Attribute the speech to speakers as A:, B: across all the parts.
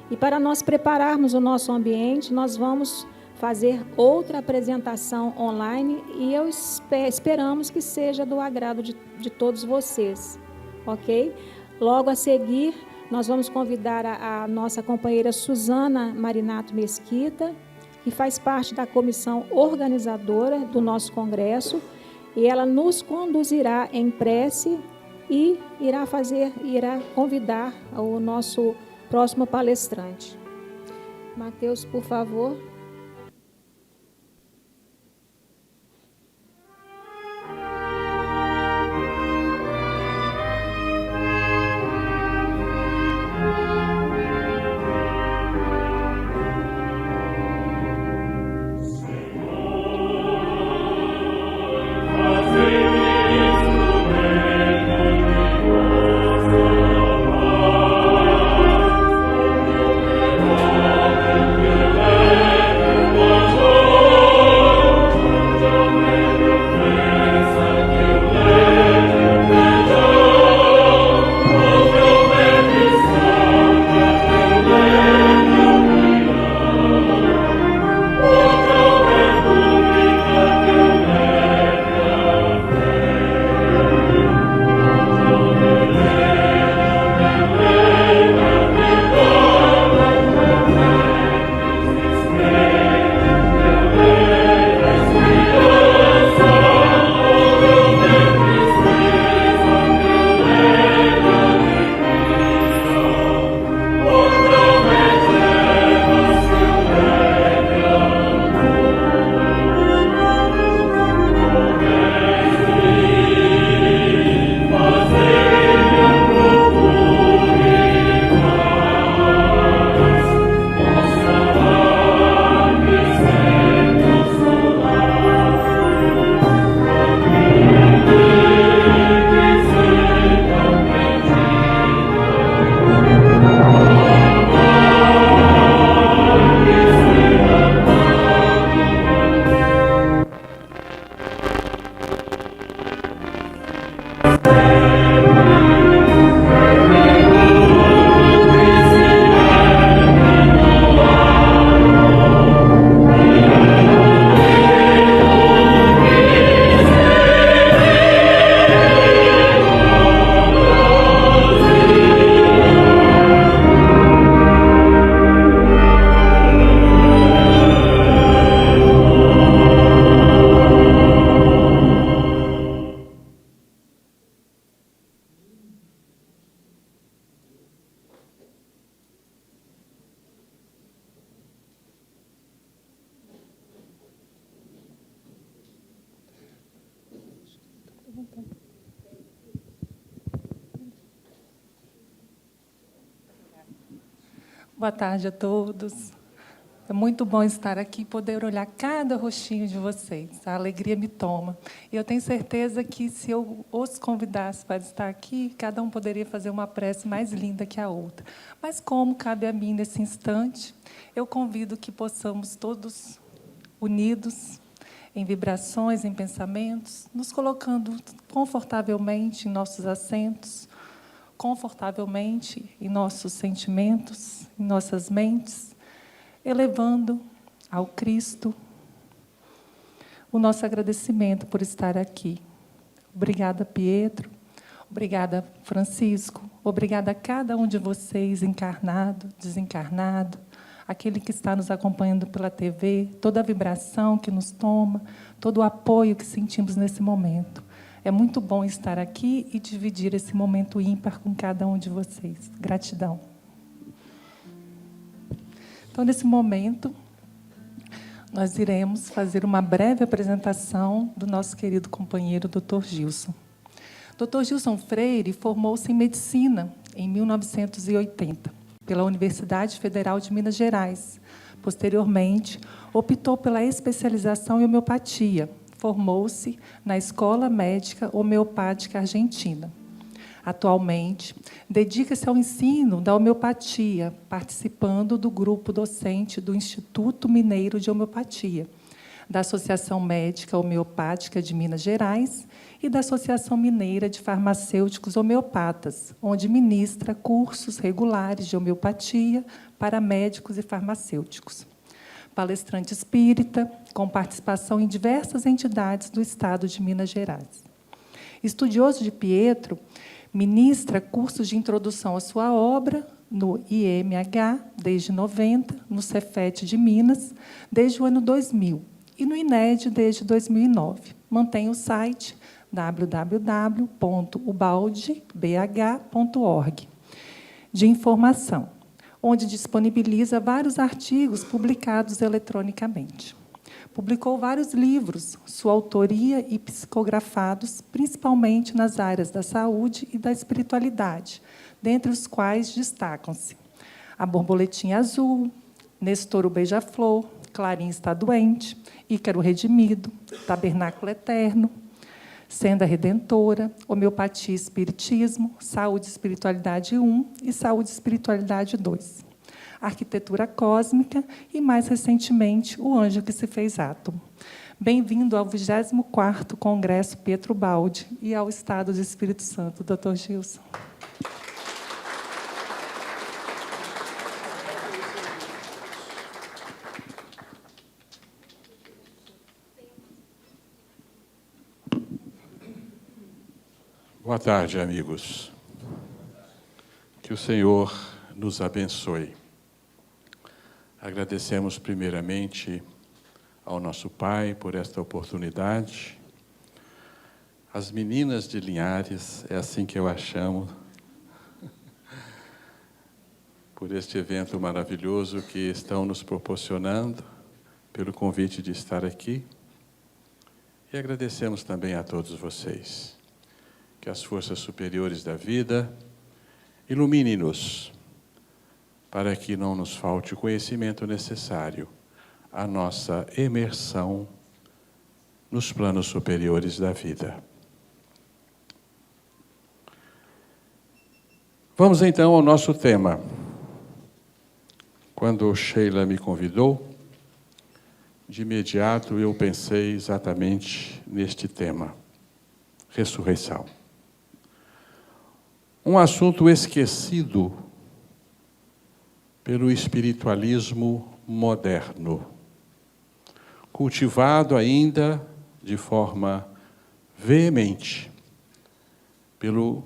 A: E para nós prepararmos o nosso ambiente, nós vamos fazer outra apresentação online e esperamos que seja do agrado de todos vocês, ok? Logo a seguir, nós vamos convidar a nossa companheira Suzana Marinato Mesquita, que faz parte da comissão organizadora do nosso congresso, e ela nos conduzirá em prece e irá convidar o nosso próximo palestrante. Mateus, por favor.
B: Boa tarde a todos. É muito bom estar aqui e poder olhar cada rostinho de vocês. A alegria me toma. E eu tenho certeza que, se eu os convidasse para estar aqui, cada um poderia fazer uma prece mais linda que a outra. Mas, como cabe a mim nesse instante, eu convido que possamos todos, unidos, em vibrações, em pensamentos, nos colocando confortavelmente em nossos assentos, confortavelmente em nossos sentimentos, em nossas mentes, elevando ao Cristo o nosso agradecimento por estar aqui. Obrigada, Pietro. Obrigada, Francisco. Obrigada a cada um de vocês, encarnado, desencarnado, aquele que está nos acompanhando pela TV, toda a vibração que nos toma, todo o apoio que sentimos nesse momento. É muito bom estar aqui e dividir esse momento ímpar com cada um de vocês. Gratidão. Então, nesse momento, nós iremos fazer uma breve apresentação do nosso querido companheiro, Dr. Gilson. Dr. Gilson Freire formou-se em medicina em 1980, pela Universidade Federal de Minas Gerais. Posteriormente, optou pela especialização em homeopatia. Formou-se na Escola Médica Homeopática Argentina. Atualmente, dedica-se ao ensino da homeopatia, participando do grupo docente do Instituto Mineiro de Homeopatia, da Associação Médica Homeopática de Minas Gerais e da Associação Mineira de Farmacêuticos Homeopatas, onde ministra cursos regulares de homeopatia para médicos e farmacêuticos. Palestrante espírita, com participação em diversas entidades do Estado de Minas Gerais. Estudioso de Pietro, ministra cursos de introdução à sua obra no IMH, desde 90, no Cefet de Minas, desde o ano 2000, e no INED, desde 2009. Mantém o site www.ubaldebh.org de informação, onde disponibiliza vários artigos publicados eletronicamente. Publicou vários livros, sua autoria e psicografados, principalmente nas áreas da saúde e da espiritualidade, dentre os quais destacam-se A Borboletinha Azul, Nestor o Beija-Flor, Clarim Está Doente, Ícaro Redimido, Tabernáculo Eterno, Senda Redentora, Homeopatia e Espiritismo, Saúde e Espiritualidade 1 e Saúde e Espiritualidade 2. Arquitetura Cósmica e, mais recentemente, O Anjo que se fez Átomo. Bem-vindo ao 24º Congresso Pietro Baldi e ao Estado do Espírito Santo, Dr. Gilson.
C: Boa tarde, amigos. Que o Senhor nos abençoe. Agradecemos primeiramente ao nosso Pai por esta oportunidade. As meninas de Linhares, é assim que eu a chamo, por este evento maravilhoso que estão nos proporcionando, pelo convite de estar aqui. E agradecemos também a todos vocês. Que as forças superiores da vida ilumine-nos, para que não nos falte o conhecimento necessário à nossa imersão nos planos superiores da vida. Vamos então ao nosso tema. Quando Sheila me convidou, de imediato eu pensei exatamente neste tema: ressurreição. Um assunto esquecido pelo espiritualismo moderno, cultivado ainda de forma veemente pelo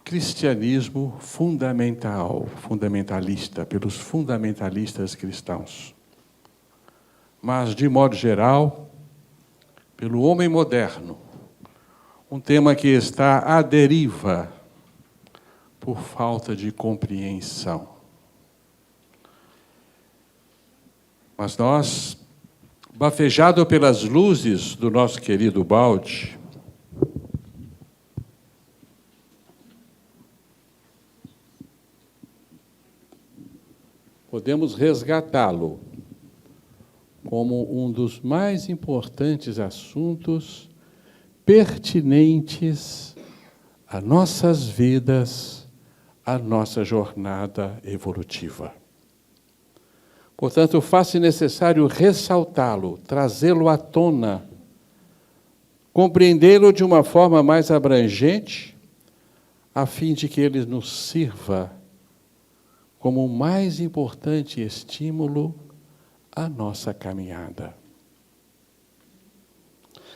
C: cristianismo fundamentalista, pelos fundamentalistas cristãos. Mas, de modo geral, pelo homem moderno, um tema que está à deriva por falta de compreensão. Mas nós, bafejado pelas luzes do nosso querido Baldi, podemos resgatá-lo como um dos mais importantes assuntos pertinentes a nossas vidas, a nossa jornada evolutiva. Portanto, faz-se necessário ressaltá-lo, trazê-lo à tona, compreendê-lo de uma forma mais abrangente, a fim de que ele nos sirva como o mais importante estímulo à nossa caminhada.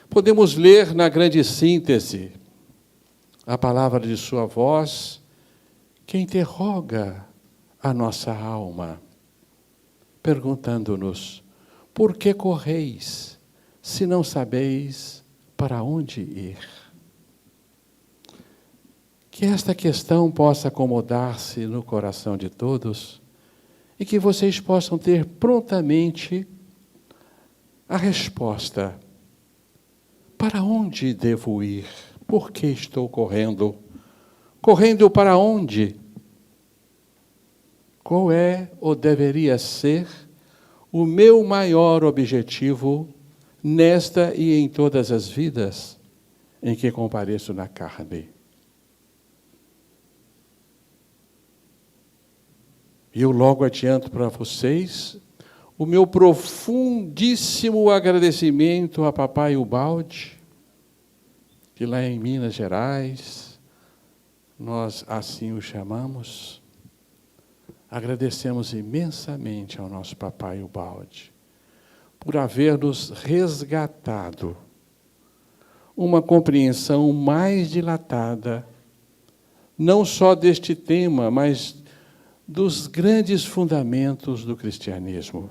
C: Podemos ler na grande síntese a palavra de sua voz, que interroga a nossa alma, perguntando-nos: por que correis, se não sabeis para onde ir? Que esta questão possa acomodar-se no coração de todos e que vocês possam ter prontamente a resposta: para onde devo ir? Por que estou correndo? Correndo para onde? Qual é ou deveria ser o meu maior objetivo nesta e em todas as vidas em que compareço na carne? E eu logo adianto para vocês o meu profundíssimo agradecimento a papai Ubaldi, que lá em Minas Gerais, nós assim o chamamos. Agradecemos imensamente ao nosso papai Ubaldi por haver nos resgatado uma compreensão mais dilatada, não só deste tema, mas dos grandes fundamentos do cristianismo.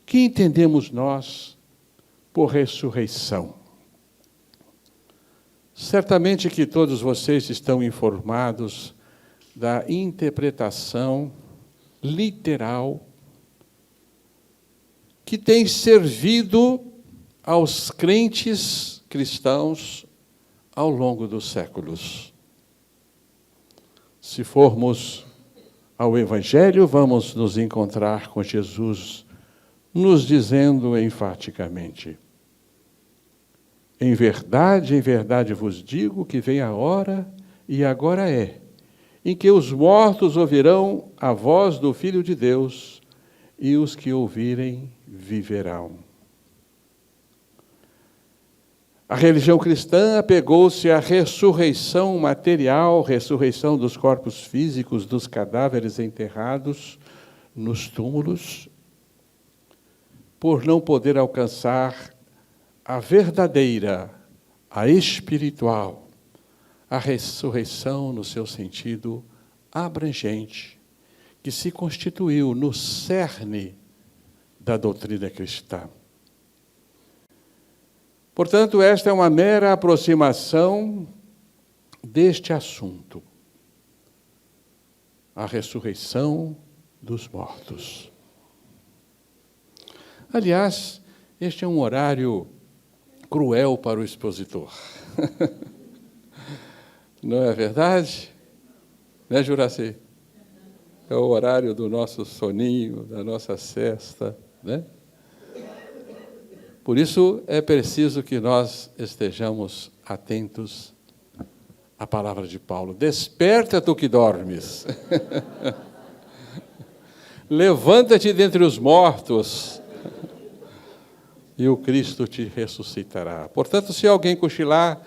C: Que entendemos nós por ressurreição? Certamente que todos vocês estão informados da interpretação literal que tem servido aos crentes cristãos ao longo dos séculos. Se formos ao Evangelho, vamos nos encontrar com Jesus nos dizendo enfaticamente: em verdade vos digo que vem a hora, e agora é, em que os mortos ouvirão a voz do Filho de Deus, e os que ouvirem viverão. A religião cristã apegou-se à ressurreição material, ressurreição dos corpos físicos, dos cadáveres enterrados nos túmulos, por não poder alcançar a verdadeira, a espiritual, a ressurreição no seu sentido abrangente, que se constituiu no cerne da doutrina cristã. Portanto, esta é uma mera aproximação deste assunto, a ressurreição dos mortos. Aliás, este é um horário cruel para o expositor. Não é verdade? Né, Juraci? É o horário do nosso soninho, da nossa sesta, né? Por isso é preciso que nós estejamos atentos à palavra de Paulo. Desperta, tu que dormes. Levanta-te dentre os mortos, e o Cristo te ressuscitará. Portanto, se alguém cochilar,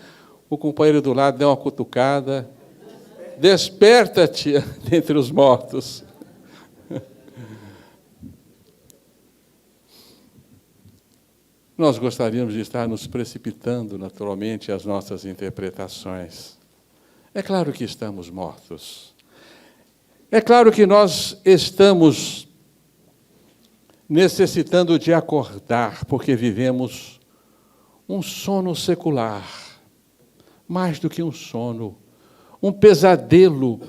C: o companheiro do lado dê uma cutucada. Desperta-te dentre os mortos. Nós gostaríamos de estar nos precipitando, naturalmente, às nossas interpretações. É claro que estamos mortos. É claro que nós estamos necessitando de acordar, porque vivemos um sono secular, mais do que um sono, um pesadelo,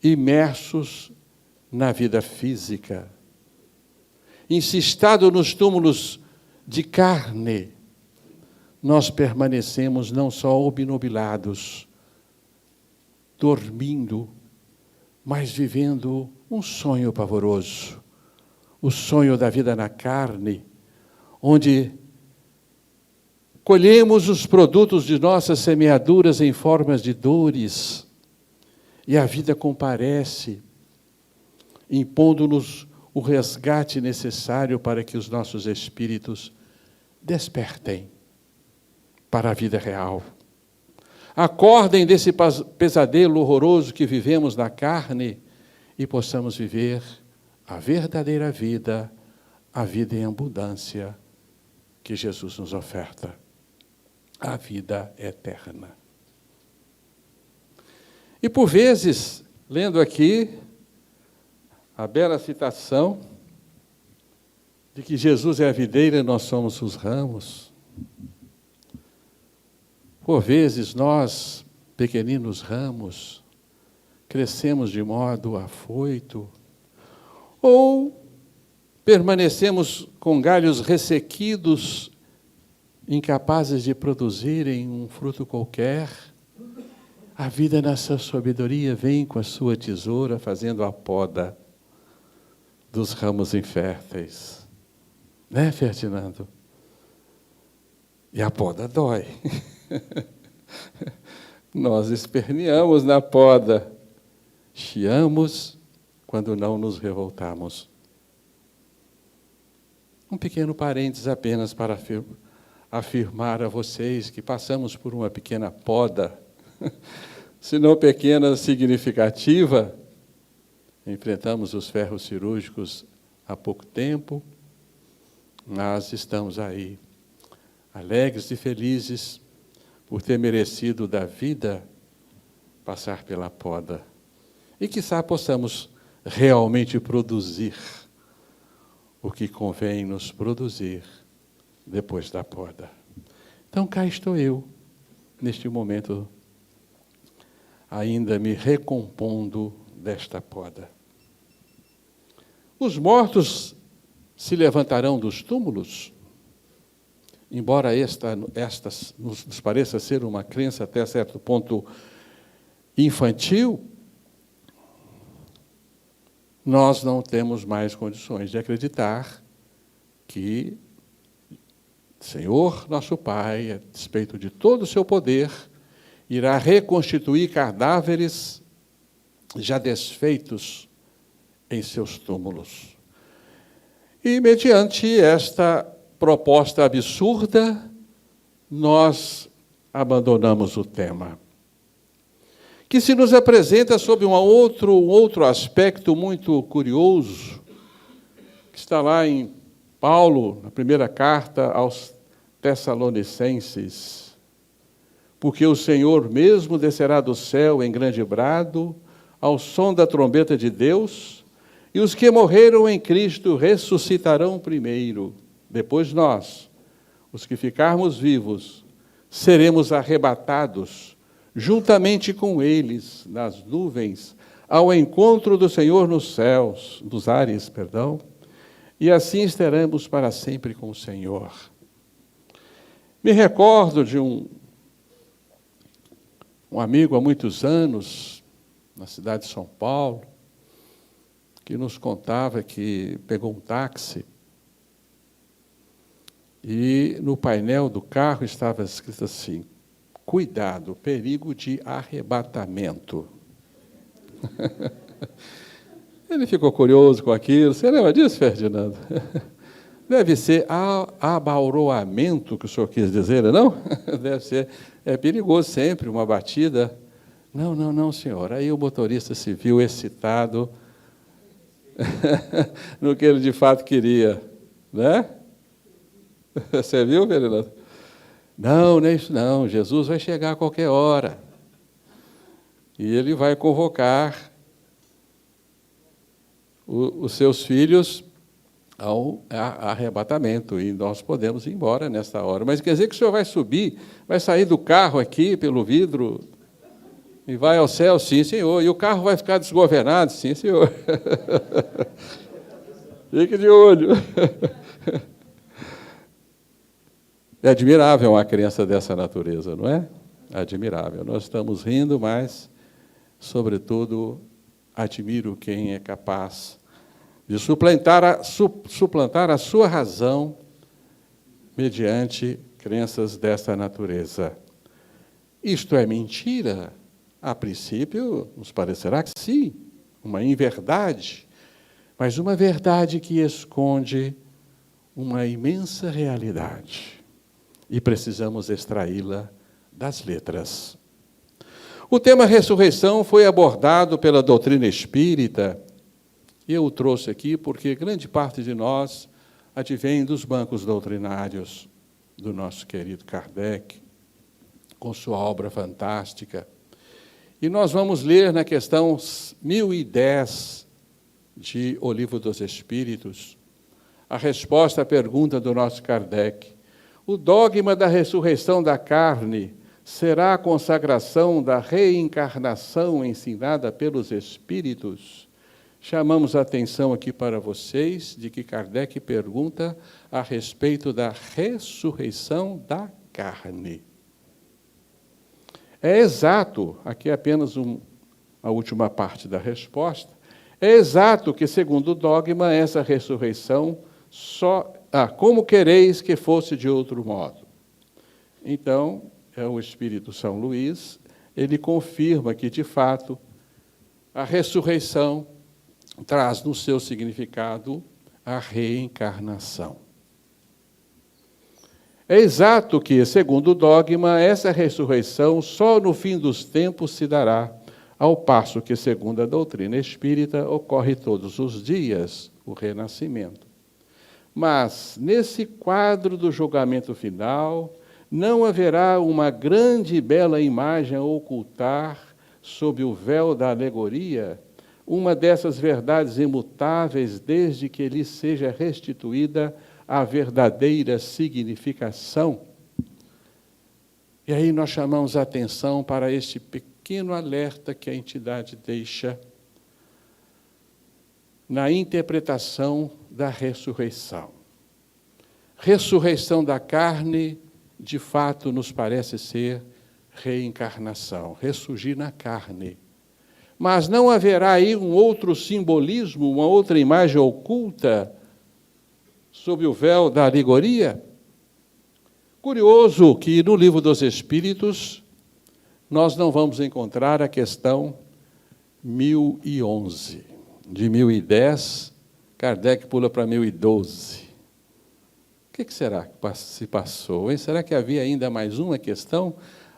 C: imersos na vida física, insistado nos túmulos de carne, nós permanecemos não só obnubilados, dormindo, mas vivendo um sonho pavoroso, o sonho da vida na carne, onde colhemos os produtos de nossas semeaduras em formas de dores, e a vida comparece, impondo-nos o resgate necessário para que os nossos espíritos despertem para a vida real. Acordem desse pesadelo horroroso que vivemos na carne e possamos viver a verdadeira vida, a vida em abundância que Jesus nos oferta, a vida eterna. E por vezes, lendo aqui a bela citação de que Jesus é a videira e nós somos os ramos, por vezes nós, pequeninos ramos, crescemos de modo afoito, ou permanecemos com galhos ressequidos, incapazes de produzirem um fruto qualquer. A vida, na sua sabedoria, vem com a sua tesoura fazendo a poda dos ramos inférteis. Né, Ferdinando? E a poda dói. Nós esperneamos na poda. chiamos quando não nos revoltamos. Um pequeno parênteses apenas para afirmar a vocês que passamos por uma pequena poda, se não pequena, significativa. Enfrentamos os ferros cirúrgicos há pouco tempo, mas estamos aí, alegres e felizes por ter merecido da vida passar pela poda. E quiçá possamos realmente produzir o que convém nos produzir depois da poda. Então cá estou eu, neste momento, ainda me recompondo desta poda. Os mortos se levantarão dos túmulos? Embora esta nos pareça ser uma crença até certo ponto infantil, nós não temos mais condições de acreditar que Senhor, nosso Pai, a despeito de todo o seu poder, irá reconstituir cadáveres já desfeitos em seus túmulos. E, mediante esta proposta absurda, nós abandonamos o tema, que se nos apresenta sob um outro aspecto muito curioso, que está lá em Paulo, na primeira carta aos Tessalonicenses. Porque o Senhor mesmo descerá do céu em grande brado, ao som da trombeta de Deus, e os que morreram em Cristo ressuscitarão primeiro. Depois nós, os que ficarmos vivos, seremos arrebatados, juntamente com eles, nas nuvens, ao encontro do Senhor nos céus, nos ares, e assim estaremos para sempre com o Senhor. Me recordo de um amigo há muitos anos, na cidade de São Paulo, que nos contava que pegou um táxi e no painel do carro estava escrito assim: cuidado, perigo de arrebatamento. Ele ficou curioso com aquilo. Você lembra disso, Ferdinando? Deve ser abauroamento que o senhor quis dizer, não? Deve ser. É perigoso sempre, uma batida. Não, senhor. Aí o motorista se viu excitado no que ele de fato queria, né? Você viu, Ferdinando? Não é isso não. Jesus vai chegar a qualquer hora. E ele vai convocar os seus filhos ao arrebatamento, e nós podemos ir embora nessa hora. Mas quer dizer que o senhor vai subir, vai sair do carro aqui pelo vidro e vai ao céu? Sim, senhor. E o carro vai ficar desgovernado? Sim, senhor. Fique de olho. É admirável uma crença dessa natureza, não é? Admirável. Nós estamos rindo, mas, sobretudo, admiro quem é capaz de suplantar a sua razão mediante crenças dessa natureza. Isto é mentira? A princípio, nos parecerá que sim, uma inverdade, mas uma verdade que esconde uma imensa realidade, e precisamos extraí-la das letras. O tema ressurreição foi abordado pela doutrina espírita. Eu o trouxe aqui porque grande parte de nós advém dos bancos doutrinários do nosso querido Kardec, com sua obra fantástica. E nós vamos ler na questão 1010 de O Livro dos Espíritos a resposta à pergunta do nosso Kardec. O dogma da ressurreição da carne será a consagração da reencarnação ensinada pelos Espíritos? Chamamos a atenção aqui para vocês de que Kardec pergunta a respeito da ressurreição da carne. É exato, aqui é apenas a última parte da resposta, é exato que, segundo o dogma, essa ressurreição como quereis que fosse de outro modo? Então, o Espírito São Luís, ele confirma que, de fato, a ressurreição traz no seu significado a reencarnação. É exato que, segundo o dogma, essa ressurreição só no fim dos tempos se dará, ao passo que, segundo a doutrina espírita, ocorre todos os dias o renascimento. Mas, nesse quadro do julgamento final, não haverá uma grande e bela imagem a ocultar, sob o véu da alegoria, uma dessas verdades imutáveis, desde que lhe seja restituída a verdadeira significação. E aí nós chamamos a atenção para este pequeno alerta que a entidade deixa na interpretação da ressurreição. Ressurreição da carne, de fato, nos parece ser reencarnação, ressurgir na carne. Mas não haverá aí um outro simbolismo, uma outra imagem oculta sob o véu da alegoria? Curioso que no Livro dos Espíritos nós não vamos encontrar a questão 1011. De 1010, Kardec pula para 1012. O que será que se passou, hein? Será que havia ainda mais uma questão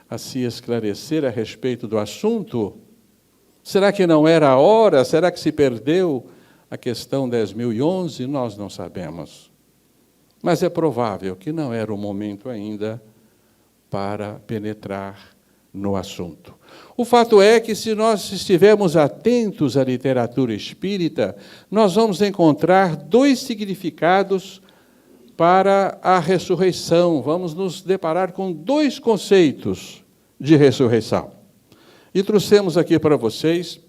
C: a se esclarecer a respeito do assunto? Será que não era a hora? Será que se perdeu a questão 10.011? Nós não sabemos. Mas é provável que não era o momento ainda para penetrar no assunto. O fato é que, se nós estivermos atentos à literatura espírita, nós vamos encontrar dois significados para a ressurreição. Vamos nos deparar com dois conceitos de ressurreição. E trouxemos aqui para vocês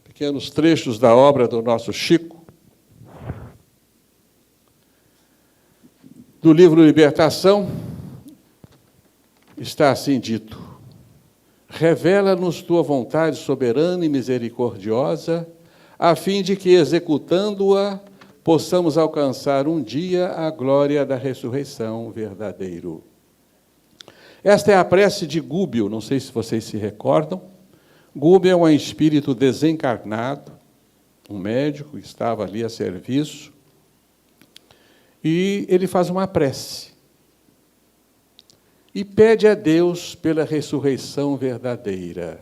C: pequenos trechos da obra do nosso Chico, do livro Libertação. Está assim dito: revela-nos tua vontade soberana e misericordiosa, a fim de que, executando-a, possamos alcançar um dia a glória da ressurreição verdadeiro. Esta é a prece de Gúbio, não sei se vocês se recordam. Gúbio é um espírito desencarnado, um médico que estava ali a serviço, e ele faz uma prece e pede a Deus pela ressurreição verdadeira.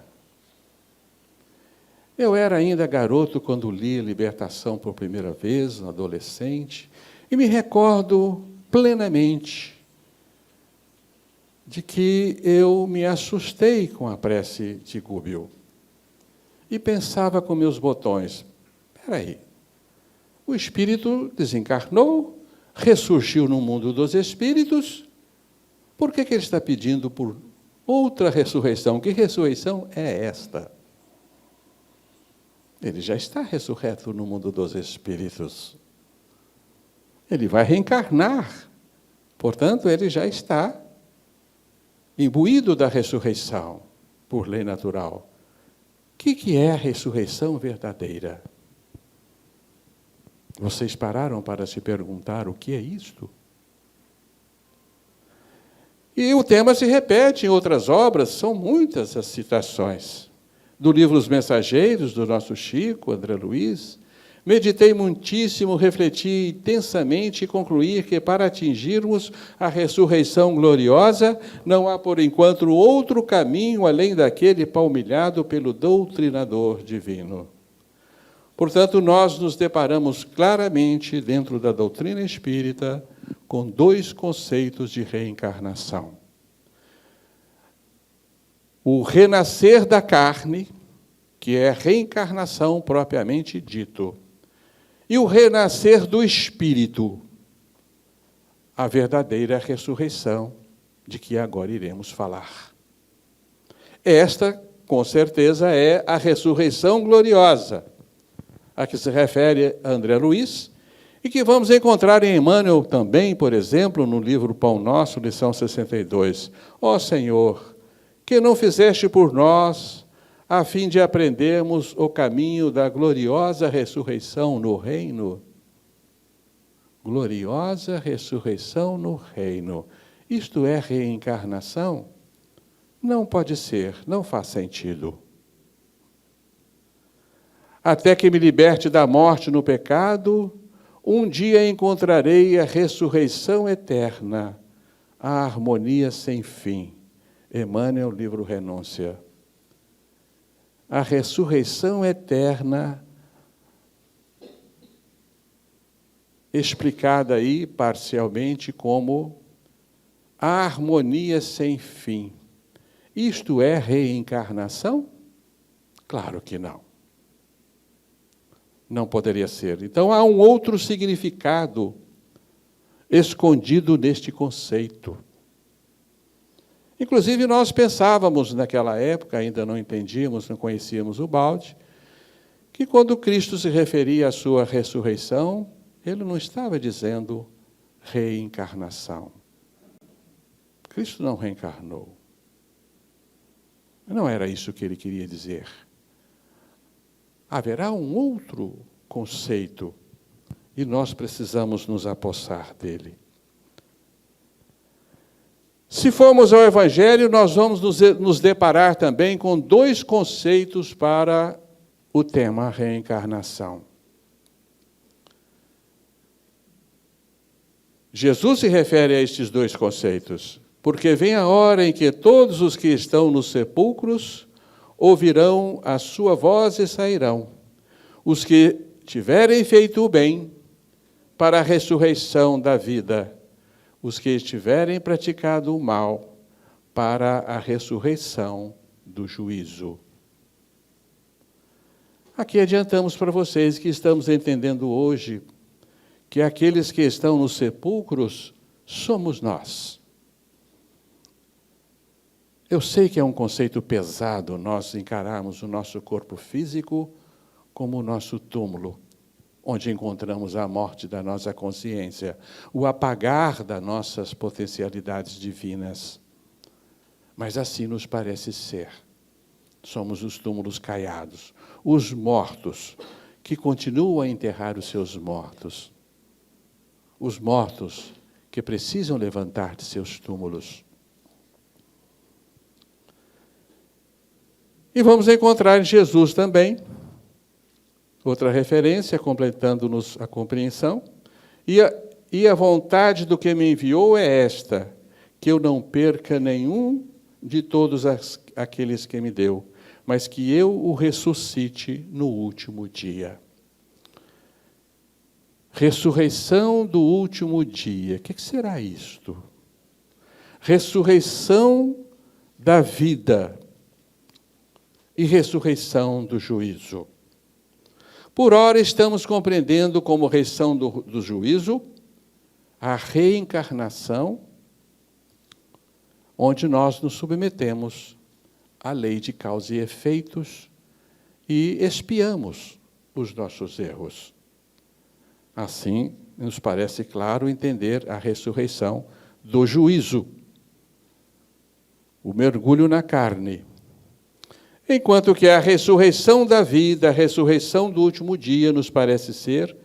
C: Eu era ainda garoto quando li a Libertação por primeira vez, um adolescente, e me recordo plenamente de que eu me assustei com a prece de Gúbio e pensava com meus botões: espera aí, o espírito desencarnou, ressurgiu no mundo dos espíritos, por que ele está pedindo por outra ressurreição? Que ressurreição é esta? Ele já está ressurreto no mundo dos espíritos. Ele vai reencarnar. Portanto, ele já está imbuído da ressurreição, por lei natural. O que é a ressurreição verdadeira? Vocês pararam para se perguntar o que é isto? E o tema se repete em outras obras, são muitas as citações. Do livro Os Mensageiros, do nosso Chico, André Luiz, meditei muitíssimo, refleti intensamente e concluí que, para atingirmos a ressurreição gloriosa, não há, por enquanto, outro caminho além daquele palmilhado pelo doutrinador divino. Portanto, nós nos deparamos claramente, dentro da doutrina espírita, com dois conceitos de reencarnação. O renascer da carne, que é a reencarnação propriamente dito, e o renascer do espírito, a verdadeira ressurreição de que agora iremos falar. Esta, com certeza, é a ressurreição gloriosa, a que se refere a André Luiz, e que vamos encontrar em Emmanuel também, por exemplo, no livro Pão Nosso, lição 62. Ó Senhor, que não fizeste por nós, a fim de aprendermos o caminho da gloriosa ressurreição no reino. Gloriosa ressurreição no reino. Isto é reencarnação? Não pode ser, não faz sentido. Até que me liberte da morte no pecado, um dia encontrarei a ressurreição eterna, a harmonia sem fim. Emmanuel, livro Renúncia. A ressurreição eterna, explicada aí parcialmente como a harmonia sem fim. Isto é reencarnação? Claro que não. Não poderia ser. Então, há um outro significado escondido neste conceito. Inclusive, nós pensávamos naquela época, ainda não entendíamos, não conhecíamos o balde, que quando Cristo se referia à sua ressurreição, ele não estava dizendo reencarnação. Cristo não reencarnou. Não era isso que ele queria dizer. Haverá um outro conceito e nós precisamos nos apossar dele. Se formos ao Evangelho, nós vamos nos deparar também com dois conceitos para o tema reencarnação. Jesus se refere a estes dois conceitos, porque vem a hora em que todos os que estão nos sepulcros ouvirão a sua voz e sairão. Os que tiverem feito o bem, para a ressurreição da vida. Os que estiverem praticado o mal, para a ressurreição do juízo. Aqui adiantamos para vocês que estamos entendendo hoje que aqueles que estão nos sepulcros somos nós. Eu sei que é um conceito pesado nós encararmos o nosso corpo físico como o nosso túmulo, onde encontramos a morte da nossa consciência, o apagar das nossas potencialidades divinas. Mas assim nos parece ser. Somos os túmulos caiados, os mortos, que continuam a enterrar os seus mortos. Os mortos que precisam levantar de seus túmulos. E vamos encontrar em Jesus também outra referência, completando-nos a compreensão. E a vontade do que me enviou é esta, que eu não perca nenhum de todos aqueles que me deu, mas que eu o ressuscite no último dia. Ressurreição do último dia. O que será isto? Ressurreição da vida e ressurreição do juízo. Por ora, estamos compreendendo como ressurreição do juízo a reencarnação, onde nós nos submetemos à lei de causa e efeitos e expiamos os nossos erros. Assim, nos parece claro entender a ressurreição do juízo, o mergulho na carne. Enquanto que a ressurreição da vida, a ressurreição do último dia, nos parece ser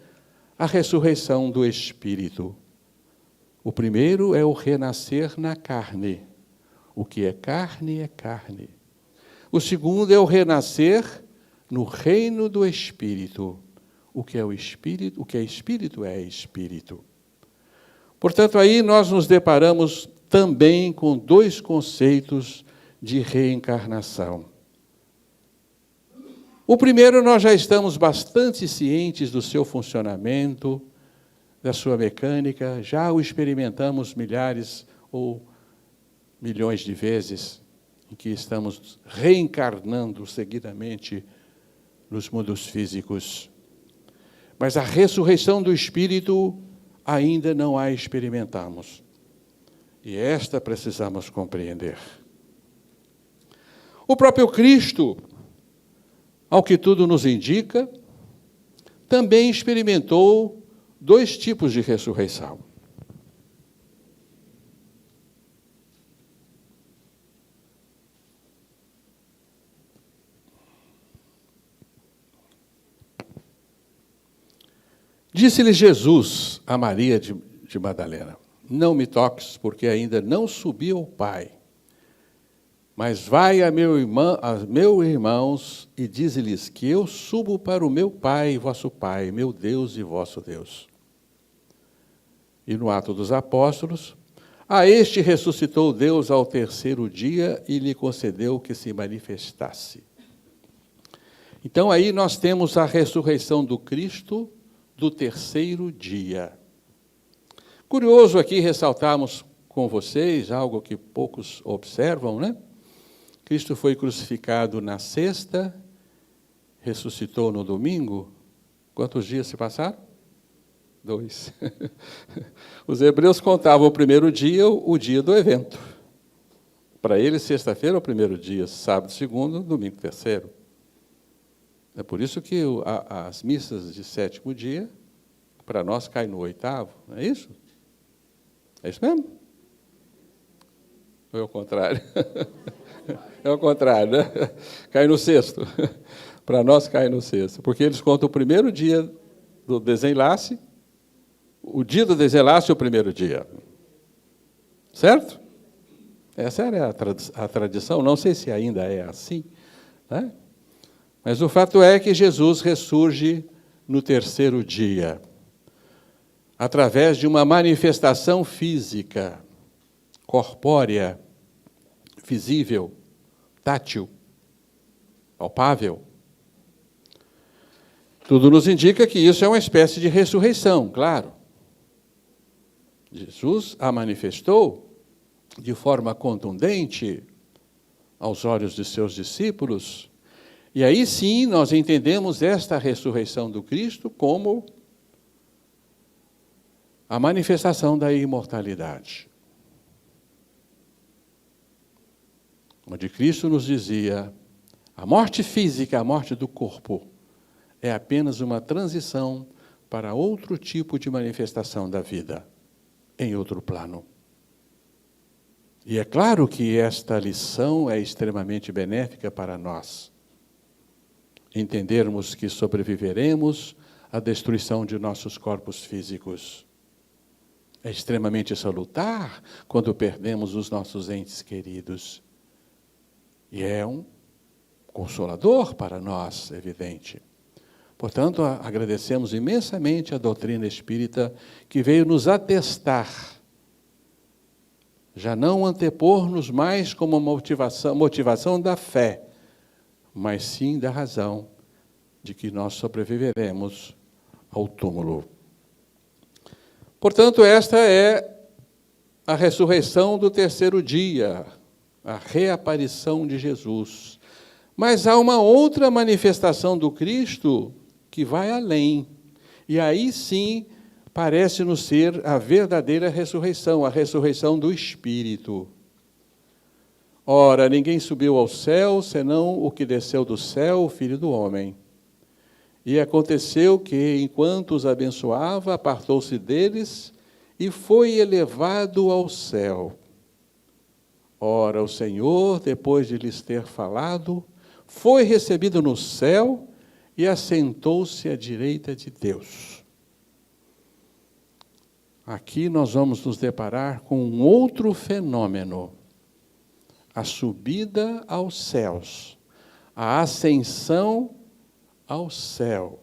C: a ressurreição do espírito. O primeiro é o renascer na carne. O que é carne é carne. O segundo é o renascer no reino do espírito. O que é o espírito? O que é espírito é espírito. Portanto, aí nós nos deparamos também com dois conceitos de reencarnação. O primeiro, nós já estamos bastante cientes do seu funcionamento, da sua mecânica, já o experimentamos milhares ou milhões de vezes, em que estamos reencarnando seguidamente nos mundos físicos. Mas a ressurreição do Espírito ainda não a experimentamos. E esta precisamos compreender. O próprio Cristo, ao que tudo nos indica, também experimentou dois tipos de ressurreição. Disse-lhe Jesus a Maria de Madalena: não me toques, porque ainda não subi ao Pai. Mas vai a meus irmãos e dize-lhes que eu subo para o meu Pai e vosso Pai, meu Deus e vosso Deus. E no Atos dos Apóstolos, a este ressuscitou Deus ao terceiro dia e lhe concedeu que se manifestasse. Então aí nós temos a ressurreição do Cristo do terceiro dia. Curioso aqui ressaltarmos com vocês algo que poucos observam, né? Cristo foi crucificado na sexta, ressuscitou no domingo. Quantos dias se passaram? 2. Os hebreus contavam o primeiro dia, o dia do evento. Para eles, sexta-feira é o primeiro dia, sábado, segundo, domingo, terceiro. É por isso que as missas de sétimo dia, para nós, cai no oitavo. Não é isso? É isso mesmo? Ou é o contrário? É o contrário, né? Cai no sexto. Para nós, cai no sexto. Porque eles contam o primeiro dia do desenlace, o dia do desenlace é o primeiro dia. Certo? Essa era a tradição. Não sei se ainda é assim, né? Mas o fato é que Jesus ressurge no terceiro dia, através de uma manifestação física, corpórea, visível, tátil, palpável. Tudo nos indica que isso é uma espécie de ressurreição, claro. Jesus a manifestou de forma contundente aos olhos de seus discípulos. E aí sim nós entendemos esta ressurreição do Cristo como a manifestação da imortalidade. Onde Cristo nos dizia, a morte física, a morte do corpo, é apenas uma transição para outro tipo de manifestação da vida, em outro plano. E é claro que esta lição é extremamente benéfica para nós. Entendermos que sobreviveremos à destruição de nossos corpos físicos. É extremamente salutar quando perdemos os nossos entes queridos. E é um consolador para nós, evidente. Portanto, agradecemos imensamente a doutrina espírita que veio nos atestar, já não antepor-nos mais como motivação da fé, mas sim da razão de que nós sobreviveremos ao túmulo. Portanto, esta é a ressurreição do terceiro dia, a reaparição de Jesus. Mas há uma outra manifestação do Cristo que vai além. E aí sim parece-nos ser a verdadeira ressurreição, a ressurreição do Espírito. Ora, ninguém subiu ao céu, senão o que desceu do céu, o Filho do Homem. E aconteceu que, enquanto os abençoava, apartou-se deles e foi elevado ao céu. Ora, o Senhor, depois de lhes ter falado, foi recebido no céu e assentou-se à direita de Deus. Aqui nós vamos nos deparar com um outro fenômeno. A subida aos céus, a ascensão ao céu.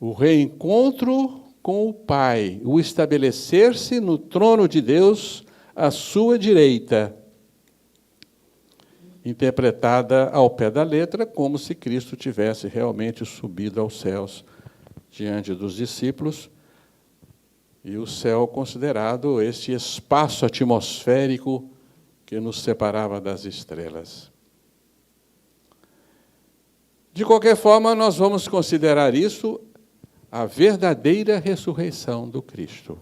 C: O reencontro com o Pai, o estabelecer-se no trono de Deus à sua direita, interpretada ao pé da letra como se Cristo tivesse realmente subido aos céus diante dos discípulos, e o céu considerado este espaço atmosférico que nos separava das estrelas. De qualquer forma, nós vamos considerar isso a verdadeira ressurreição do Cristo.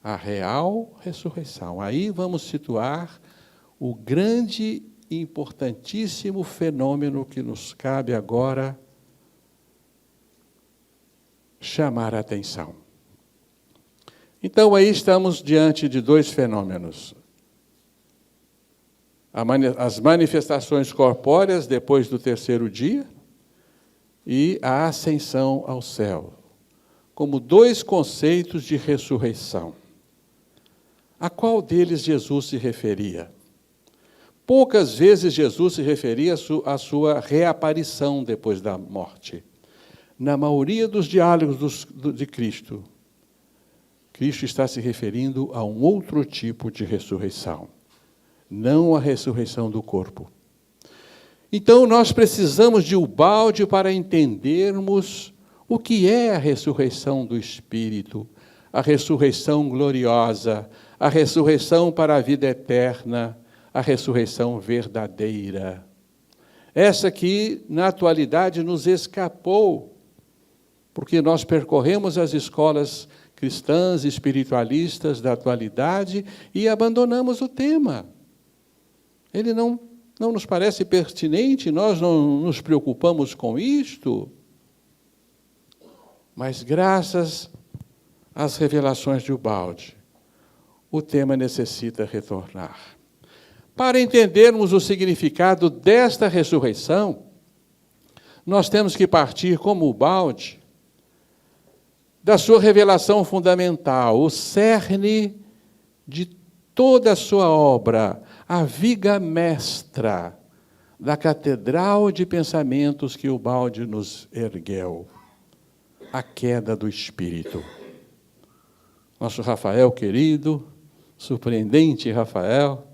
C: A real ressurreição. Aí vamos situar o grande e importantíssimo fenômeno que nos cabe agora chamar a atenção. Então, aí estamos diante de dois fenômenos. As manifestações corpóreas depois do terceiro dia e a ascensão ao céu, como dois conceitos de ressurreição. A qual deles Jesus se referia? Poucas vezes Jesus se referia à sua reaparição depois da morte. Na maioria dos diálogos de Cristo, Cristo está se referindo a um outro tipo de ressurreição, não a ressurreição do corpo. Então, nós precisamos de Ubalde para entendermos o que é a ressurreição do Espírito, a ressurreição gloriosa, a ressurreição para a vida eterna, a ressurreição verdadeira. Essa que, na atualidade, nos escapou, porque nós percorremos as escolas cristãs, espiritualistas da atualidade e abandonamos o tema. Ele não nos parece pertinente, nós não nos preocupamos com isto, mas graças às revelações de Ubalde, o tema necessita retornar. Para entendermos o significado desta ressurreição, nós temos que partir, como Ubalde, da sua revelação fundamental, o cerne de toda a sua obra, a viga mestra da catedral de pensamentos que Ubalde nos ergueu, a queda do Espírito. Nosso Rafael querido, surpreendente Rafael,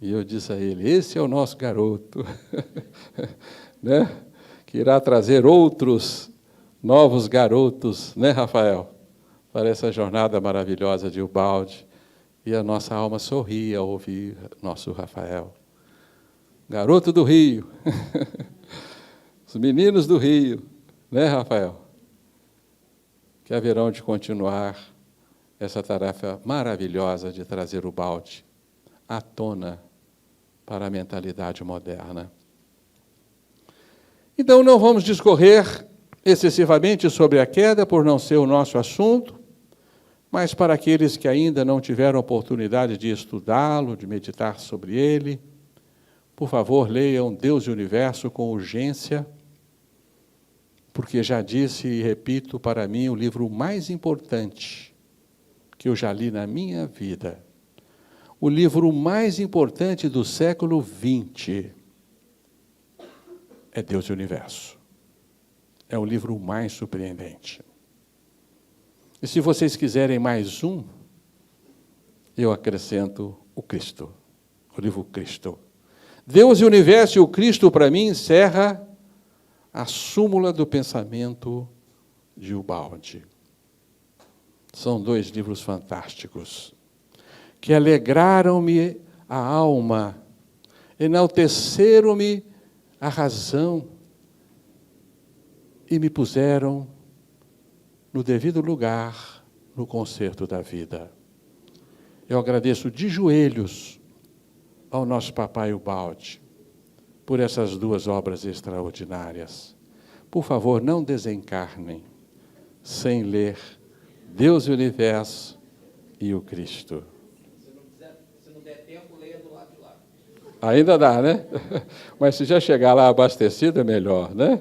C: e eu disse a ele, esse é o nosso garoto, né? Que irá trazer outros novos garotos, né, Rafael? Para essa jornada maravilhosa de Ubalde. E a nossa alma sorria ao ouvir nosso Rafael. Garoto do Rio. Os meninos do Rio, né, Rafael? Que haverão de continuar essa tarefa maravilhosa de trazer Ubalde à tona para a mentalidade moderna. Então, não vamos discorrer excessivamente sobre a queda, por não ser o nosso assunto, mas para aqueles que ainda não tiveram oportunidade de estudá-lo, de meditar sobre ele, por favor, leiam Deus e o Universo com urgência, porque já disse e repito, para mim, o livro mais importante que eu já li na minha vida, o livro mais importante do século XX, é Deus e o Universo. É o livro mais surpreendente. E se vocês quiserem mais um, eu acrescento o Cristo, o livro Cristo. Deus e o Universo e o Cristo, para mim, encerra a súmula do pensamento de Ubalde. São dois livros fantásticos, que alegraram-me a alma, enalteceram-me a razão e me puseram no devido lugar no concerto da vida. Eu agradeço de joelhos ao nosso papai Ubalde por essas duas obras extraordinárias. Por favor, não desencarnem sem ler Deus e o Universo e o Cristo.
D: Se não der tempo, leia do lado de lá.
C: Ainda dá, né? Mas se já chegar lá abastecido, é melhor, né?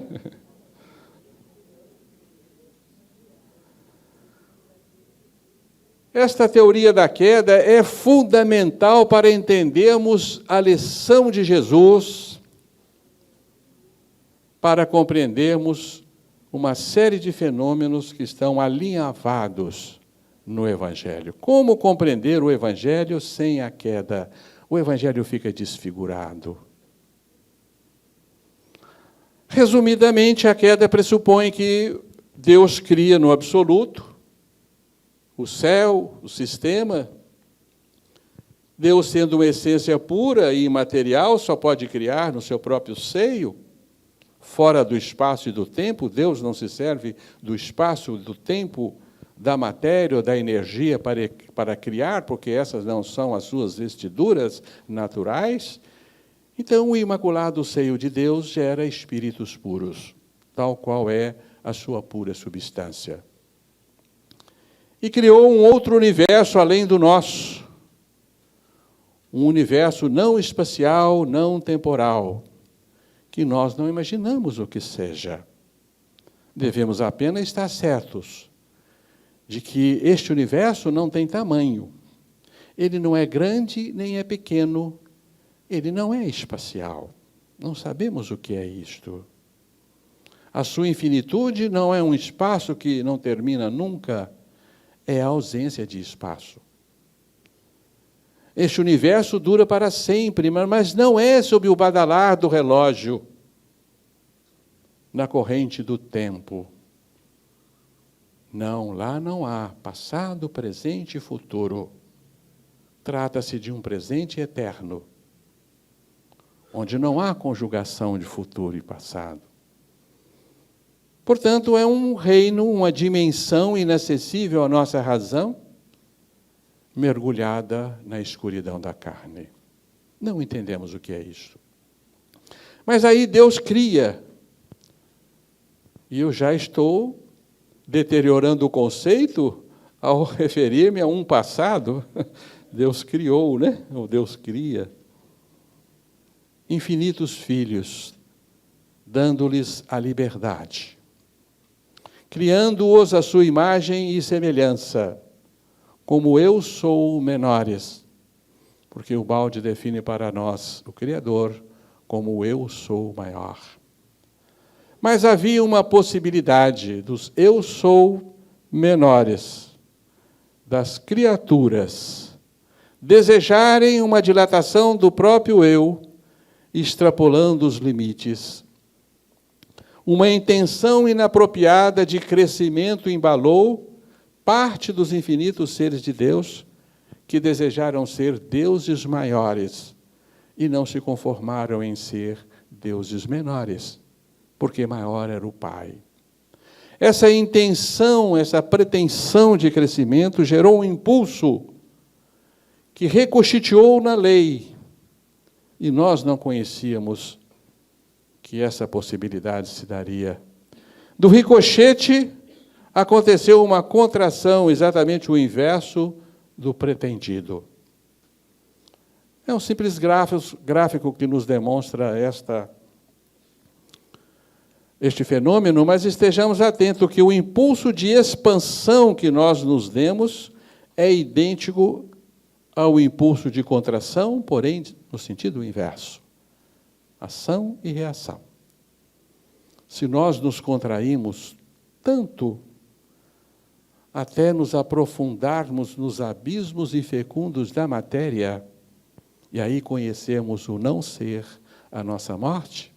C: Esta teoria da queda é fundamental para entendermos a lição de Jesus, para compreendermos uma série de fenômenos que estão alinhavados no Evangelho. Como compreender o Evangelho sem a queda? O Evangelho fica desfigurado. Resumidamente, a queda pressupõe que Deus cria no absoluto, o céu, o sistema. Deus, sendo uma essência pura e imaterial, só pode criar no seu próprio seio, fora do espaço e do tempo. Deus não se serve do espaço, do tempo, da matéria ou da energia para criar, porque essas não são as suas vestiduras naturais. Então, o imaculado seio de Deus gera espíritos puros, tal qual é a sua pura substância. E criou um outro universo além do nosso, um universo não espacial, não temporal, que nós não imaginamos o que seja. Devemos apenas estar certos de que este universo não tem tamanho, Ele não é grande nem é pequeno, ele não é espacial. Não sabemos o que é isto. A sua infinitude não é um espaço que não termina nunca, é a ausência de espaço. Este universo dura para sempre, mas não é sob o badalar do relógio, na corrente do tempo. Não, lá não há passado, presente e futuro. Trata-se de um presente eterno, onde não há conjugação de futuro e passado. Portanto, é um reino, uma dimensão inacessível à nossa razão, mergulhada na escuridão da carne. Não entendemos o que é isso. Mas aí Deus cria, e eu já estou deteriorando o conceito ao referir-me a um passado. Deus criou, né? Ou Deus cria infinitos filhos, dando-lhes a liberdade, criando-os à sua imagem e semelhança, como eu sou menores, porque o balde define para nós o Criador como eu sou maior. Mas havia uma possibilidade dos eu sou menores, das criaturas, desejarem uma dilatação do próprio eu, extrapolando os limites. Uma intenção inapropriada de crescimento embalou parte dos infinitos seres de Deus que desejaram ser deuses maiores e não se conformaram em ser deuses menores, porque maior era o Pai. Essa intenção, essa pretensão de crescimento gerou um impulso que reconstituiu na lei, e nós não conhecíamos que essa possibilidade se daria. Do ricochete, aconteceu uma contração, exatamente o inverso do pretendido. É um simples gráfico que nos demonstra este fenômeno, mas estejamos atentos que o impulso de expansão que nós nos demos é idêntico ao impulso de contração, porém no sentido inverso. Ação e reação. Se nós nos contraímos tanto até nos aprofundarmos nos abismos infecundos da matéria, e aí conhecemos o não ser, a nossa morte,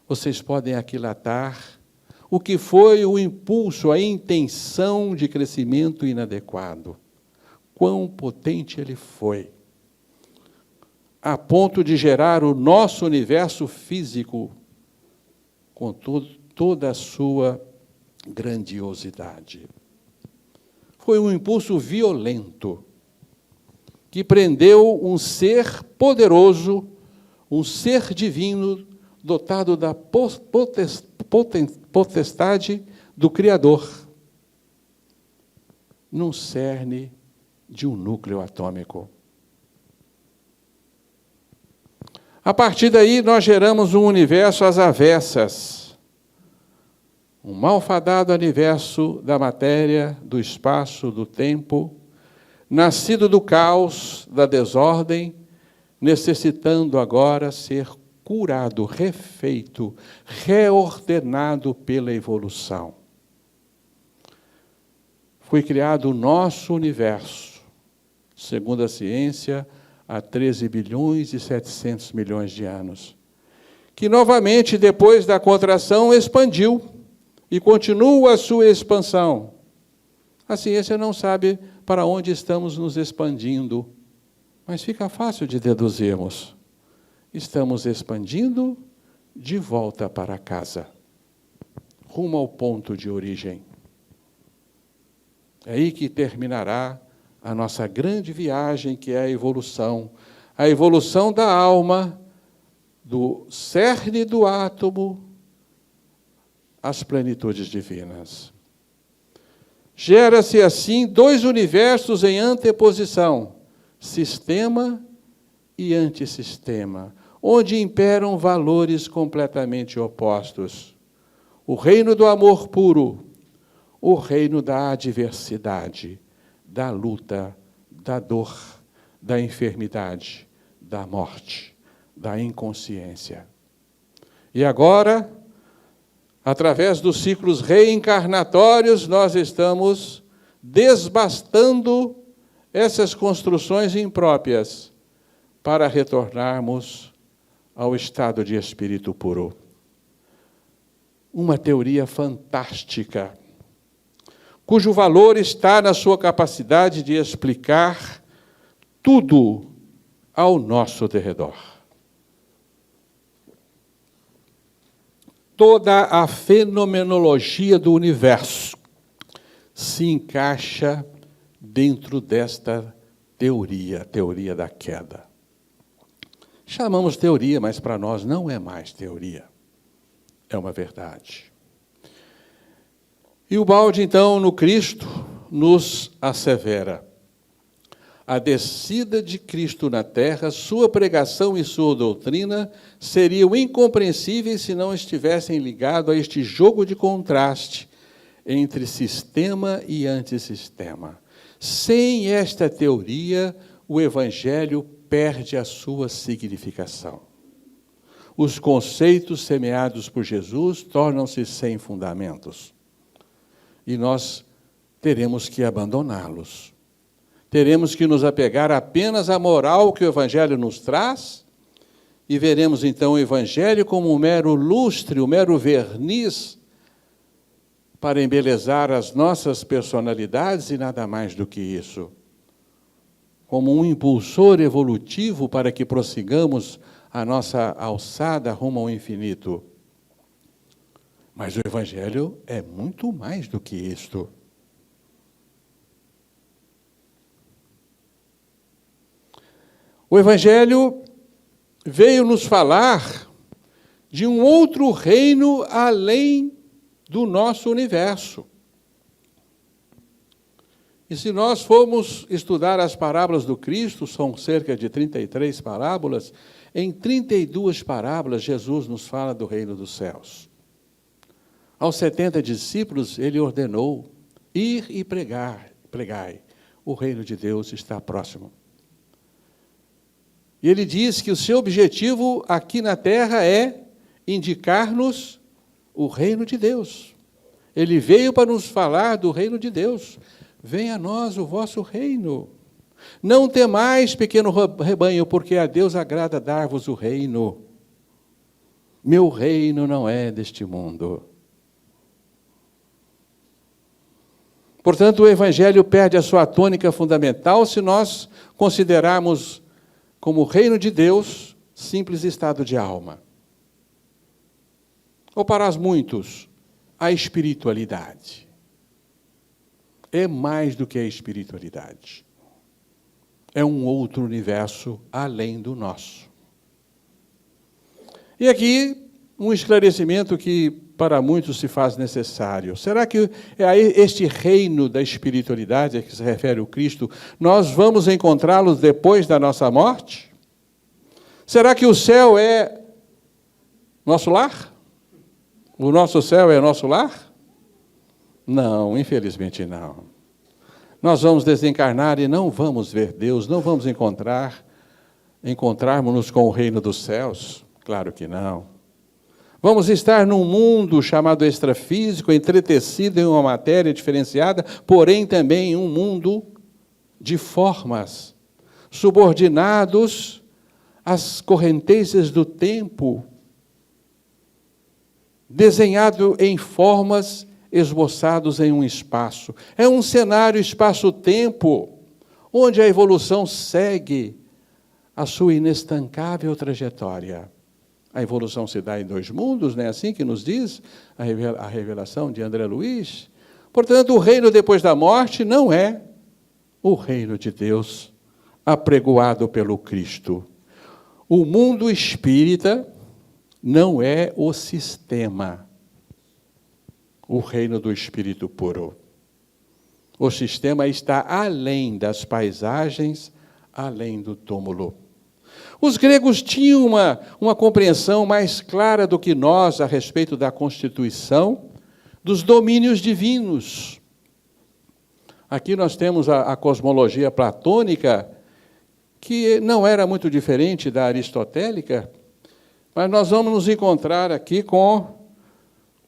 C: vocês podem aquilatar o que foi o impulso, a intenção de crescimento inadequado. Quão potente ele foi, a ponto de gerar o nosso universo físico com toda a sua grandiosidade. Foi um impulso violento que prendeu um ser poderoso, um ser divino, dotado da potestade do Criador, num cerne de um núcleo atômico. A partir daí, nós geramos um universo às avessas, um malfadado universo da matéria, do espaço, do tempo, nascido do caos, da desordem, necessitando agora ser curado, refeito, reordenado pela evolução. Foi criado o nosso universo, segundo a ciência, há 13 bilhões e 700 milhões de anos, que novamente, depois da contração, expandiu e continua a sua expansão. A ciência não sabe para onde estamos nos expandindo, mas fica fácil de deduzirmos. Estamos expandindo de volta para casa, rumo ao ponto de origem. É aí que terminará a nossa grande viagem, que é a evolução da alma, do cerne do átomo às plenitudes divinas. Gera-se assim dois universos em anteposição, sistema e antissistema, onde imperam valores completamente opostos. O reino do amor puro, o reino da adversidade, da luta, da dor, da enfermidade, da morte, da inconsciência. E agora, através dos ciclos reencarnatórios, nós estamos desbastando essas construções impróprias para retornarmos ao estado de espírito puro. Uma teoria fantástica, cujo valor está na sua capacidade de explicar tudo ao nosso derredor. Toda a fenomenologia do universo se encaixa dentro desta teoria, a teoria da queda. Chamamos teoria, mas para nós não é mais teoria. É uma verdade. E o balde, então, no Cristo, nos assevera. A descida de Cristo na terra, sua pregação e sua doutrina seriam incompreensíveis se não estivessem ligados a este jogo de contraste entre sistema e antissistema. Sem esta teoria, o Evangelho perde a sua significação. Os conceitos semeados por Jesus tornam-se sem fundamentos. E nós teremos que abandoná-los. Teremos que nos apegar apenas à moral que o Evangelho nos traz e veremos então o Evangelho como um mero lustre, um mero verniz para embelezar as nossas personalidades e nada mais do que isso. Como um impulsor evolutivo para que prossigamos a nossa alçada rumo ao infinito. Mas o Evangelho é muito mais do que isto. O Evangelho veio nos falar de um outro reino além do nosso universo. E se nós formos estudar as parábolas do Cristo, são cerca de 33 parábolas, em 32 parábolas Jesus nos fala do reino dos céus. Aos 70 discípulos ele ordenou, ir e pregai, o reino de Deus está próximo. E ele diz que o seu objetivo aqui na terra é indicar-nos o reino de Deus. Ele veio para nos falar do reino de Deus. Venha a nós o vosso reino. Não temais, pequeno rebanho, porque a Deus agrada dar-vos o reino. Meu reino não é deste mundo. Portanto, o Evangelho perde a sua tônica fundamental se nós considerarmos como o reino de Deus, simples estado de alma. Ou para muitos, a espiritualidade. É mais do que a espiritualidade. É um outro universo além do nosso. E aqui, um esclarecimento que para muitos se faz necessário. Será que é a este reino da espiritualidade a que se refere o Cristo, nós vamos encontrá-lo depois da nossa morte? Será que o céu é nosso lar? O nosso céu é nosso lar? Não, infelizmente não. Nós vamos desencarnar e não vamos ver Deus, não vamos encontrarmos-nos com o reino dos céus? Claro que não. Vamos estar num mundo chamado extrafísico, entretecido em uma matéria diferenciada, porém também em um mundo de formas, subordinados às correntezas do tempo, desenhado em formas, esboçados em um espaço. É um cenário espaço-tempo, onde a evolução segue a sua inestancável trajetória. A evolução se dá em dois mundos, não é assim que nos diz a revelação de André Luiz? Portanto, o reino depois da morte não é o reino de Deus apregoado pelo Cristo. O mundo espírita não é o sistema, o reino do Espírito puro. O sistema está além das paisagens, além do túmulo. Os gregos tinham uma compreensão mais clara do que nós a respeito da constituição dos domínios divinos. Aqui nós temos a cosmologia platônica, que não era muito diferente da aristotélica, mas nós vamos nos encontrar aqui com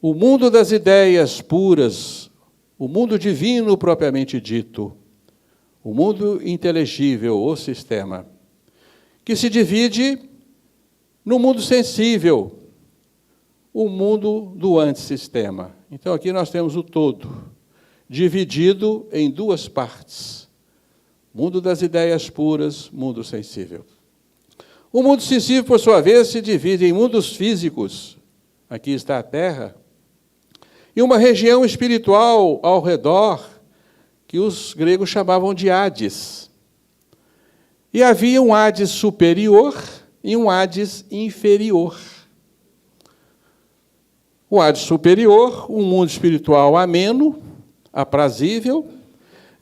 C: o mundo das ideias puras, o mundo divino propriamente dito, o mundo inteligível, o sistema, que se divide no mundo sensível, o mundo do antissistema. Então, aqui nós temos o todo, dividido em duas partes. Mundo das ideias puras, mundo sensível. O mundo sensível, por sua vez, se divide em mundos físicos, aqui está a Terra, e uma região espiritual ao redor, que os gregos chamavam de Hades. E havia um Hades superior e um Hades inferior. O Hades superior, um mundo espiritual ameno, aprazível,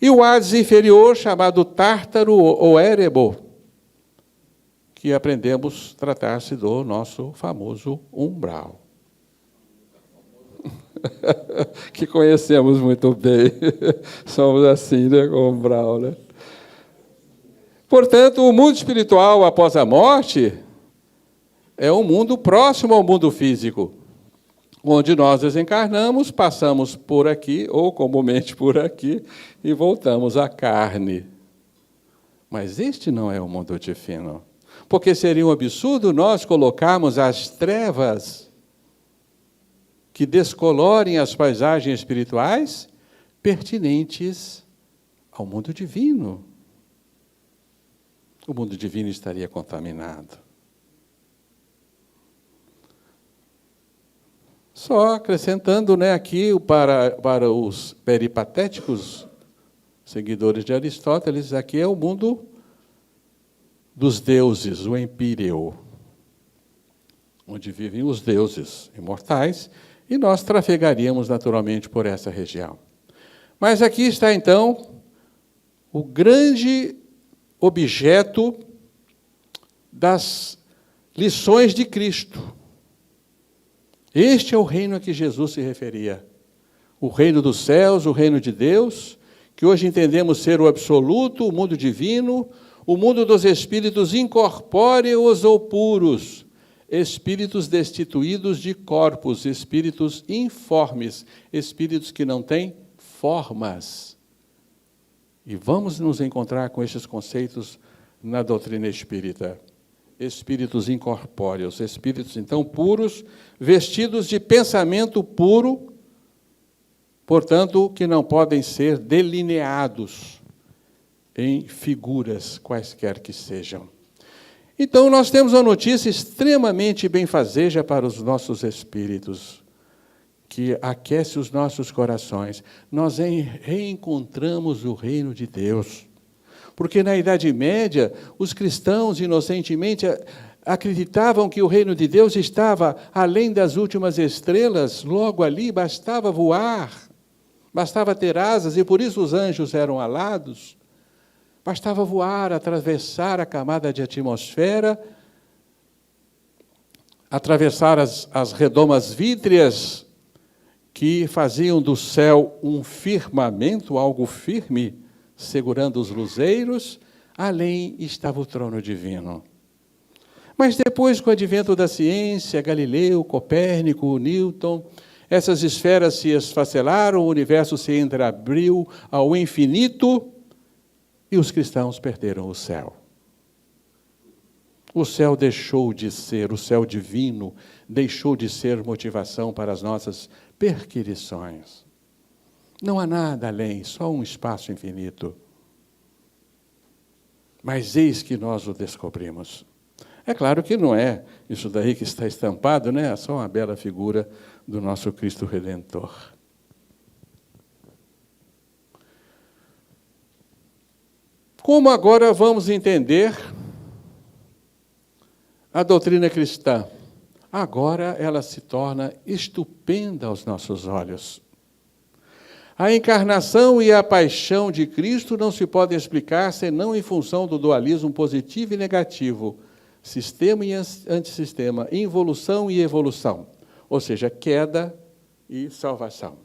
C: e o Hades inferior, chamado Tártaro ou Érebo, que aprendemos tratar-se do nosso famoso umbral. Que conhecemos muito bem. Somos assim, né, com o umbral, né? Portanto, o mundo espiritual após a morte é um mundo próximo ao mundo físico, onde nós desencarnamos, passamos por aqui, ou comumente por aqui, e voltamos à carne. Mas este não é o mundo divino, porque seria um absurdo nós colocarmos as trevas que descolorem as paisagens espirituais pertinentes ao mundo divino. O mundo divino estaria contaminado. Só acrescentando, né, aqui para os peripatéticos, seguidores de Aristóteles, aqui é o mundo dos deuses, o empíreo, onde vivem os deuses imortais, e nós trafegaríamos naturalmente por essa região. Mas aqui está, então, o grande objeto das lições de Cristo. Este é o reino a que Jesus se referia. O reino dos céus, o reino de Deus, que hoje entendemos ser o absoluto, o mundo divino, o mundo dos espíritos incorpóreos ou puros, espíritos destituídos de corpos, espíritos informes, espíritos que não têm formas. E vamos nos encontrar com estes conceitos na doutrina espírita. Espíritos incorpóreos, espíritos, então, puros, vestidos de pensamento puro, portanto, que não podem ser delineados em figuras, quaisquer que sejam. Então, nós temos uma notícia extremamente benfazeja para os nossos espíritos, que aquece os nossos corações. Nós reencontramos o reino de Deus. Porque na Idade Média, os cristãos inocentemente acreditavam que o reino de Deus estava além das últimas estrelas, logo ali bastava voar, bastava ter asas, e por isso os anjos eram alados. Bastava voar, atravessar a camada de atmosfera, atravessar as redomas vítreas que faziam do céu um firmamento, algo firme, segurando os luzeiros. Além estava o trono divino. Mas depois, com o advento da ciência, Galileu, Copérnico, Newton, essas esferas se esfacelaram, o universo se entreabriu ao infinito, e os cristãos perderam o céu. O céu deixou de ser, o céu divino deixou de ser motivação para as nossas perquisições. Não há nada além, só um espaço infinito. Mas eis que nós o descobrimos. É claro que não é isso daí que está estampado, né? É só uma bela figura do nosso Cristo Redentor. Como agora vamos entender a doutrina cristã? Agora ela se torna estupenda aos nossos olhos. A encarnação e a paixão de Cristo não se podem explicar senão em função do dualismo positivo e negativo, sistema e antissistema, involução e evolução, ou seja, queda e salvação.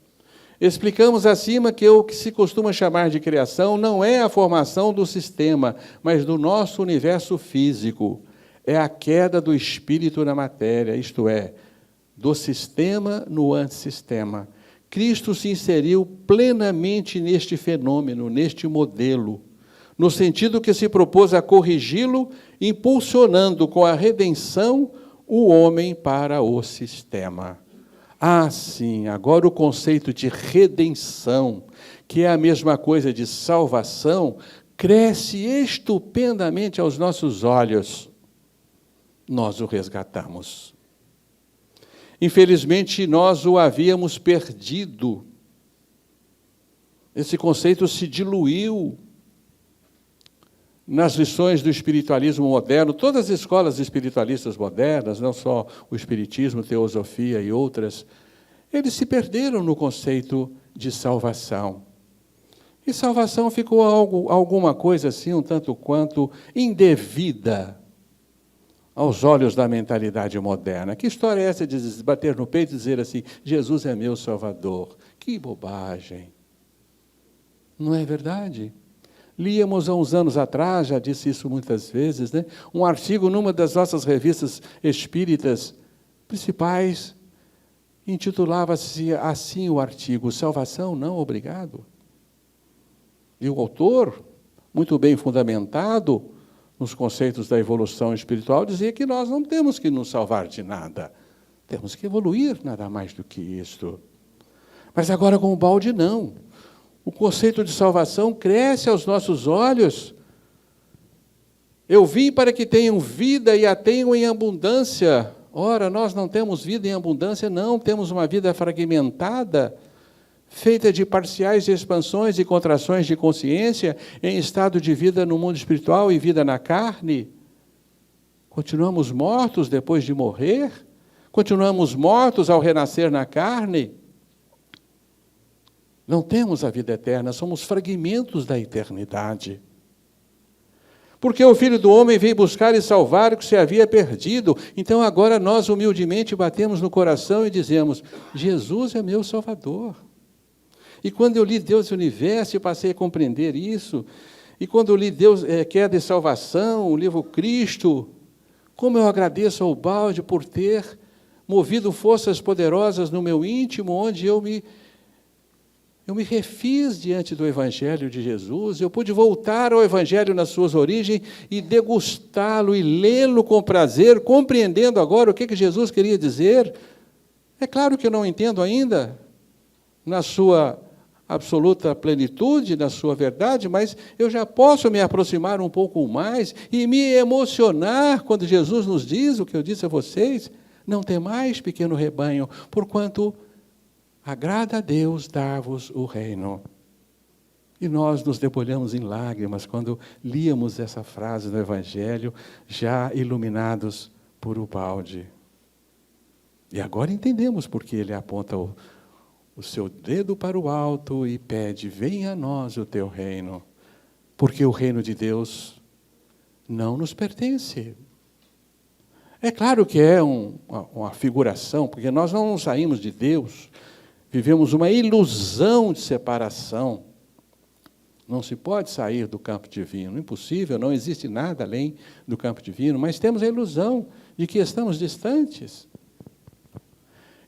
C: Explicamos acima que o que se costuma chamar de criação não é a formação do sistema, mas do nosso universo físico. É a queda do espírito na matéria, isto é, do sistema no antissistema. Cristo se inseriu plenamente neste fenômeno, neste modelo, no sentido que se propôs a corrigi-lo, impulsionando com a redenção o homem para o sistema. Ah, sim, agora o conceito de redenção, que é a mesma coisa de salvação, cresce estupendamente aos nossos olhos. Nós o resgatamos. Infelizmente, nós o havíamos perdido. Esse conceito se diluiu nas lições do espiritualismo moderno. Todas as escolas espiritualistas modernas, não só o espiritismo, teosofia e outras, eles se perderam no conceito de salvação. E salvação ficou alguma coisa assim, um tanto quanto indevida aos olhos da mentalidade moderna. Que história é essa de bater no peito e dizer assim, Jesus é meu Salvador? Que bobagem! Não é verdade? Líamos há uns anos atrás, já disse isso muitas vezes, né? Um artigo numa das nossas revistas espíritas principais, intitulava-se assim o artigo, Salvação não obrigado. E o autor, muito bem fundamentado nos conceitos da evolução espiritual, dizia que nós não temos que nos salvar de nada. Temos que evoluir, nada mais do que isto. Mas agora com o balde não. O conceito de salvação cresce aos nossos olhos. Eu vim para que tenham vida e a tenham em abundância. Ora, nós não temos vida em abundância, não. Temos uma vida fragmentada, feita de parciais expansões e contrações de consciência, em estado de vida no mundo espiritual e vida na carne. Continuamos mortos depois de morrer? Continuamos mortos ao renascer na carne? Não temos a vida eterna, somos fragmentos da eternidade. Porque o Filho do Homem veio buscar e salvar o que se havia perdido. Então agora nós humildemente batemos no coração e dizemos, Jesus é meu Salvador. E quando eu li Deus e o Universo, eu passei a compreender isso. E quando eu li Deus, Queda e Salvação, o livro Cristo, como eu agradeço ao balde por ter movido forças poderosas no meu íntimo, onde eu me refiz diante do Evangelho de Jesus, eu pude voltar ao Evangelho nas suas origens e degustá-lo e lê-lo com prazer, compreendendo agora o que Jesus queria dizer. É claro que eu não entendo ainda na sua absoluta plenitude, na sua verdade, mas eu já posso me aproximar um pouco mais e me emocionar quando Jesus nos diz o que eu disse a vocês, não temais, pequeno rebanho, porquanto agrada a Deus dar-vos o reino. E nós nos debulhamos em lágrimas quando líamos essa frase no Evangelho, já iluminados por o balde. E agora entendemos porque ele aponta o seu dedo para o alto e pede, venha a nós o teu reino. Porque o reino de Deus não nos pertence. É claro que é uma figuração, porque nós não saímos de Deus, vivemos uma ilusão de separação. Não se pode sair do campo divino, impossível, não existe nada além do campo divino, mas temos a ilusão de que estamos distantes.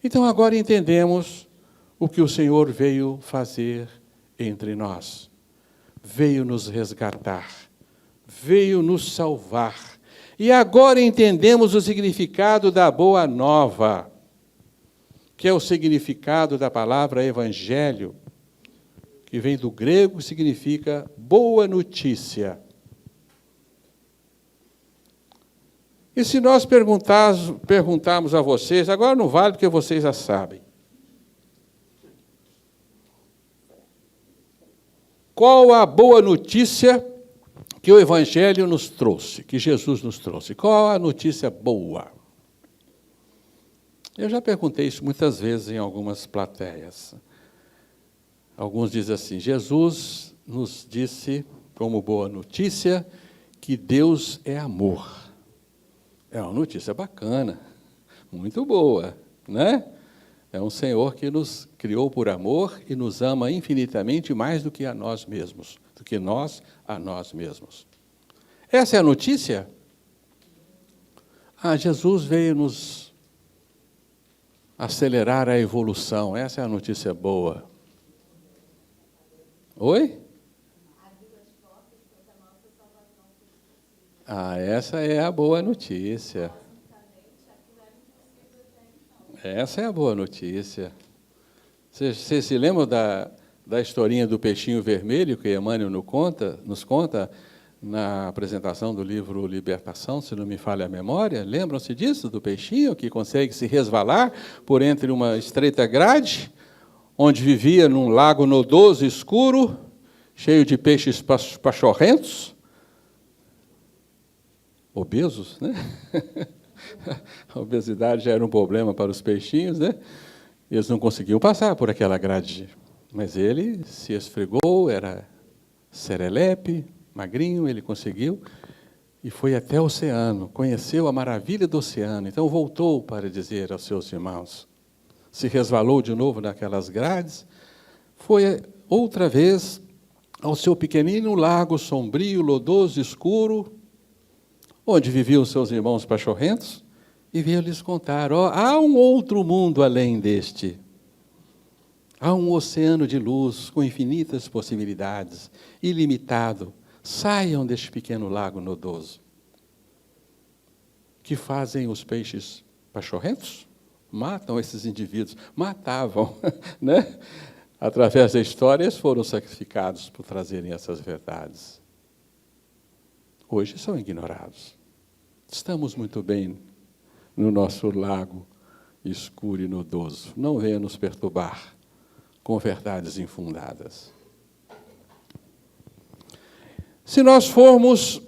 C: Então agora entendemos o que o Senhor veio fazer entre nós. Veio nos resgatar, veio nos salvar. E agora entendemos o significado da boa nova, que é o significado da palavra evangelho, que vem do grego, significa boa notícia. E se nós perguntarmos a vocês, agora não vale porque vocês já sabem, qual a boa notícia que o evangelho nos trouxe, que Jesus nos trouxe? Qual a notícia boa? Eu já perguntei isso muitas vezes em algumas plateias. Alguns dizem assim, Jesus nos disse, como boa notícia, que Deus é amor. É uma notícia bacana, muito boa, né? É um Senhor que nos criou por amor e nos ama infinitamente mais do que a nós mesmos, do que nós a nós mesmos. Essa é a notícia? Jesus veio nos acelerar a evolução. Essa é a notícia boa. Oi? Essa é a boa notícia. Essa é a boa notícia. Você se lembra da historinha do peixinho vermelho que Emmanuel nos conta na apresentação do livro Libertação, se não me falha a memória? Lembram-se disso, do peixinho que consegue se resvalar por entre uma estreita grade, onde vivia num lago nodoso e escuro, cheio de peixes pachorrentos, obesos, né? A obesidade já era um problema para os peixinhos, né? Eles não conseguiam passar por aquela grade. Mas ele se esfregou, era serelepe, magrinho, ele conseguiu e foi até o oceano, conheceu a maravilha do oceano. Então voltou para dizer aos seus irmãos. Se resvalou de novo naquelas grades, foi outra vez ao seu pequenino lago sombrio, lodoso, escuro, onde viviam os seus irmãos pachorrentos, e veio lhes contar, há um outro mundo além deste. Há um oceano de luz com infinitas possibilidades, ilimitado. Saiam deste pequeno lago nodoso. Que fazem os peixes pachorrentos? Matam esses indivíduos. Matavam, né? Através da história, eles foram sacrificados por trazerem essas verdades. Hoje são ignorados. Estamos muito bem no nosso lago escuro e nodoso. Não venha nos perturbar com verdades infundadas. Se nós formos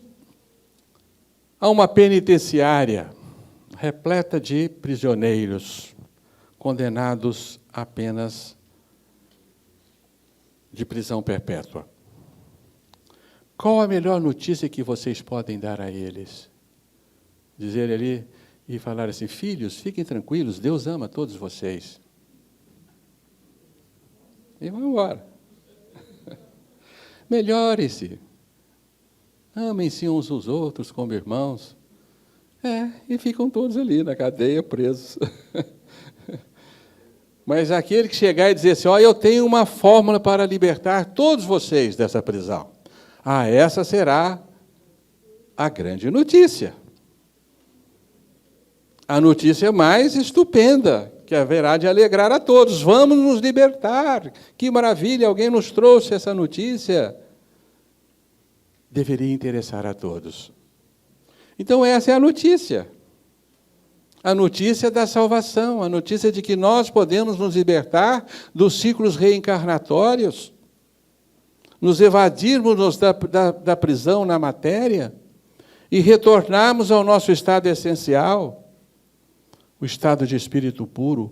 C: a uma penitenciária repleta de prisioneiros condenados a penas de prisão perpétua, qual a melhor notícia que vocês podem dar a eles? Dizer ali e falar assim, filhos, fiquem tranquilos, Deus ama todos vocês. E vão embora. Melhore-se. Amem-se uns aos outros como irmãos. E ficam todos ali na cadeia, presos. Mas aquele que chegar e dizer assim, eu tenho uma fórmula para libertar todos vocês dessa prisão. Essa será a grande notícia. A notícia mais estupenda, que haverá de alegrar a todos. Vamos nos libertar. Que maravilha, alguém nos trouxe essa notícia. Deveria interessar a todos. Então, essa é a notícia. A notícia da salvação, a notícia de que nós podemos nos libertar dos ciclos reencarnatórios, nos evadirmos da prisão na matéria e retornarmos ao nosso estado essencial, o estado de espírito puro.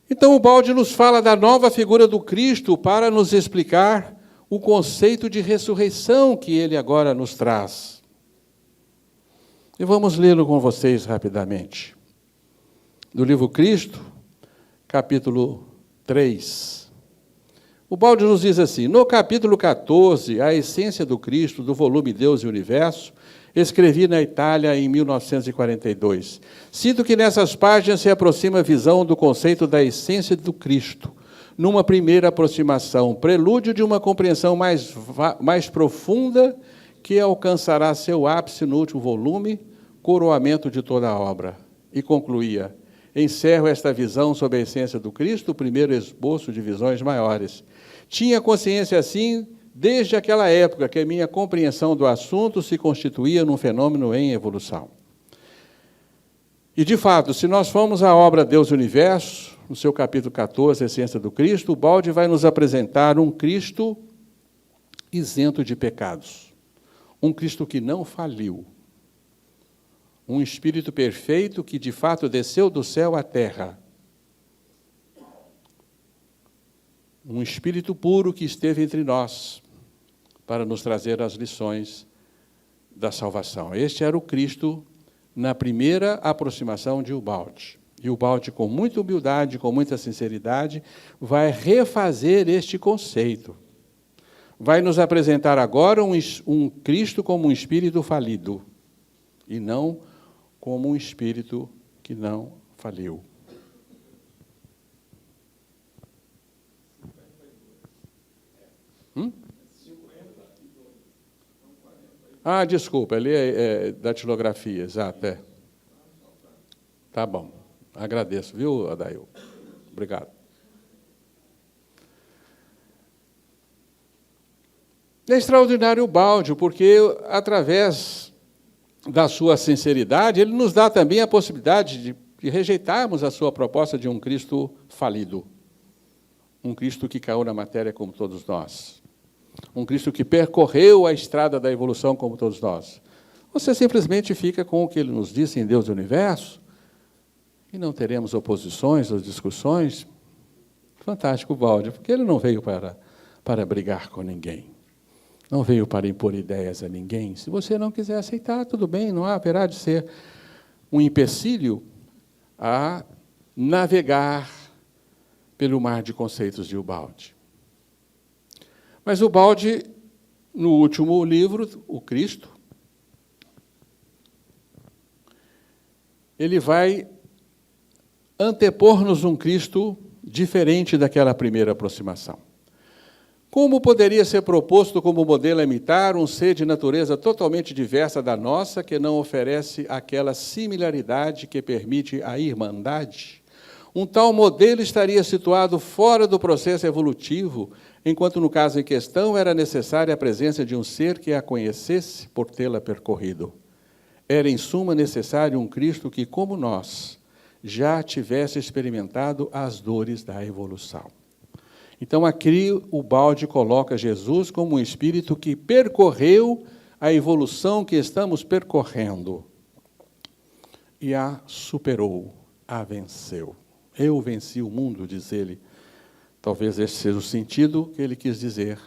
C: Então, o Balde nos fala da nova figura do Cristo para nos explicar o conceito de ressurreição que ele agora nos traz. E vamos lê-lo com vocês rapidamente. Do livro Cristo, capítulo 3. O Balde nos diz assim, no capítulo 14, A Essência do Cristo, do volume Deus e Universo, escrevi na Itália em 1942. Sinto que nessas páginas se aproxima a visão do conceito da essência do Cristo, numa primeira aproximação, prelúdio de uma compreensão mais profunda que alcançará seu ápice no último volume, coroamento de toda a obra. E concluía, encerro esta visão sobre a essência do Cristo, o primeiro esboço de visões maiores. Tinha consciência, assim, desde aquela época, que a minha compreensão do assunto se constituía num fenômeno em evolução. E, de fato, se nós formos à obra Deus e Universo, no seu capítulo 14, Essência do Cristo, o Balde vai nos apresentar um Cristo isento de pecados, um Cristo que não faliu, um Espírito perfeito que, de fato, desceu do céu à terra, um Espírito puro que esteve entre nós para nos trazer as lições da salvação. Este era o Cristo na primeira aproximação de Ubaldi. E o Balde, com muita humildade, com muita sinceridade, vai refazer este conceito. Vai nos apresentar agora um Cristo como um espírito falido, e não como um espírito que não faliu. Ah, desculpa, ali é datilografia, exato, é. Tá bom, agradeço, viu, Adail? Obrigado. É extraordinário o Balde, porque, através da sua sinceridade, ele nos dá também a possibilidade de rejeitarmos a sua proposta de um Cristo falido. Um Cristo que caiu na matéria como todos nós. Um Cristo que percorreu a estrada da evolução como todos nós. Você simplesmente fica com o que ele nos disse em Deus do Universo, e não teremos oposições ou discussões. Fantástico, Balde, porque ele não veio para brigar com ninguém. Não veio para impor ideias a ninguém. Se você não quiser aceitar, tudo bem, não haverá de ser um empecilho a navegar pelo mar de conceitos de Ubaldi. Mas Ubaldi, no último livro, o Cristo, ele vai antepor-nos um Cristo diferente daquela primeira aproximação. Como poderia ser proposto como modelo a imitar um ser de natureza totalmente diversa da nossa, que não oferece aquela similaridade que permite a irmandade? Um tal modelo estaria situado fora do processo evolutivo, enquanto no caso em questão era necessária a presença de um ser que a conhecesse por tê-la percorrido. Era, em suma, necessário um Cristo que, como nós, já tivesse experimentado as dores da evolução. Então, aqui o Balde coloca Jesus como um espírito que percorreu a evolução que estamos percorrendo e a superou, a venceu. Eu venci o mundo, diz ele. Talvez esse seja o sentido que ele quis dizer.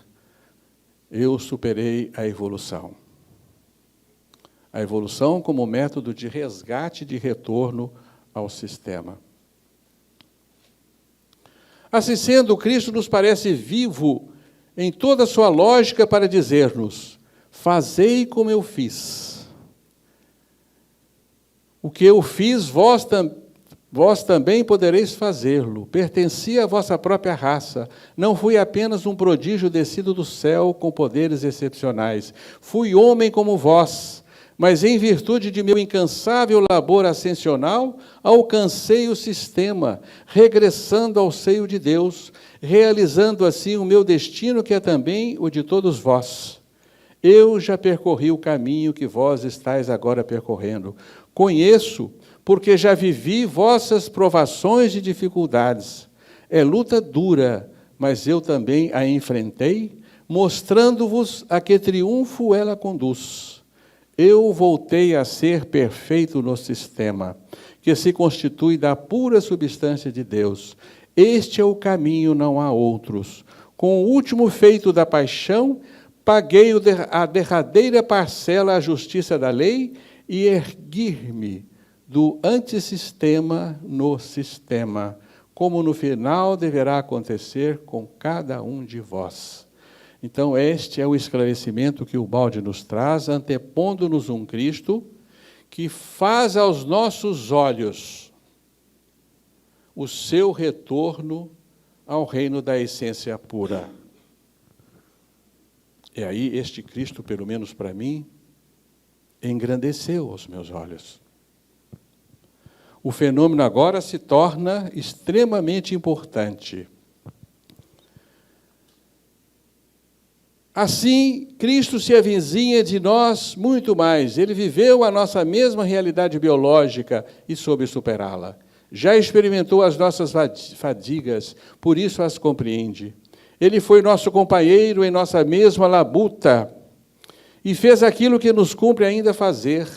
C: Eu superei a evolução. A evolução como método de resgate, de retorno ao sistema. Assim sendo, o Cristo nos parece vivo em toda a sua lógica para dizer-nos: fazei como eu fiz. O que eu fiz, vós também podereis fazê-lo. Pertencia à vossa própria raça. Não fui apenas um prodígio descido do céu com poderes excepcionais. Fui homem como vós. Mas, em virtude de meu incansável labor ascensional, alcancei o sistema, regressando ao seio de Deus, realizando assim o meu destino, que é também o de todos vós. Eu já percorri o caminho que vós estáis agora percorrendo. Conheço, porque já vivi vossas provações e dificuldades. É luta dura, mas eu também a enfrentei, mostrando-vos a que triunfo ela conduz. Eu voltei a ser perfeito no sistema, que se constitui da pura substância de Deus. Este é o caminho, não há outros. Com o último feito da paixão, paguei a derradeira parcela à justiça da lei e ergui-me do antissistema no sistema, como no final deverá acontecer com cada um de vós. Então, este é o esclarecimento que o Balde nos traz, antepondo-nos um Cristo que faz aos nossos olhos o seu retorno ao reino da essência pura. E aí, este Cristo, pelo menos para mim, engrandeceu os meus olhos. O fenômeno agora se torna extremamente importante. Assim, Cristo se avizinha de nós muito mais. Ele viveu a nossa mesma realidade biológica e soube superá-la. Já experimentou as nossas fadigas, por isso as compreende. Ele foi nosso companheiro em nossa mesma labuta e fez aquilo que nos cumpre ainda fazer.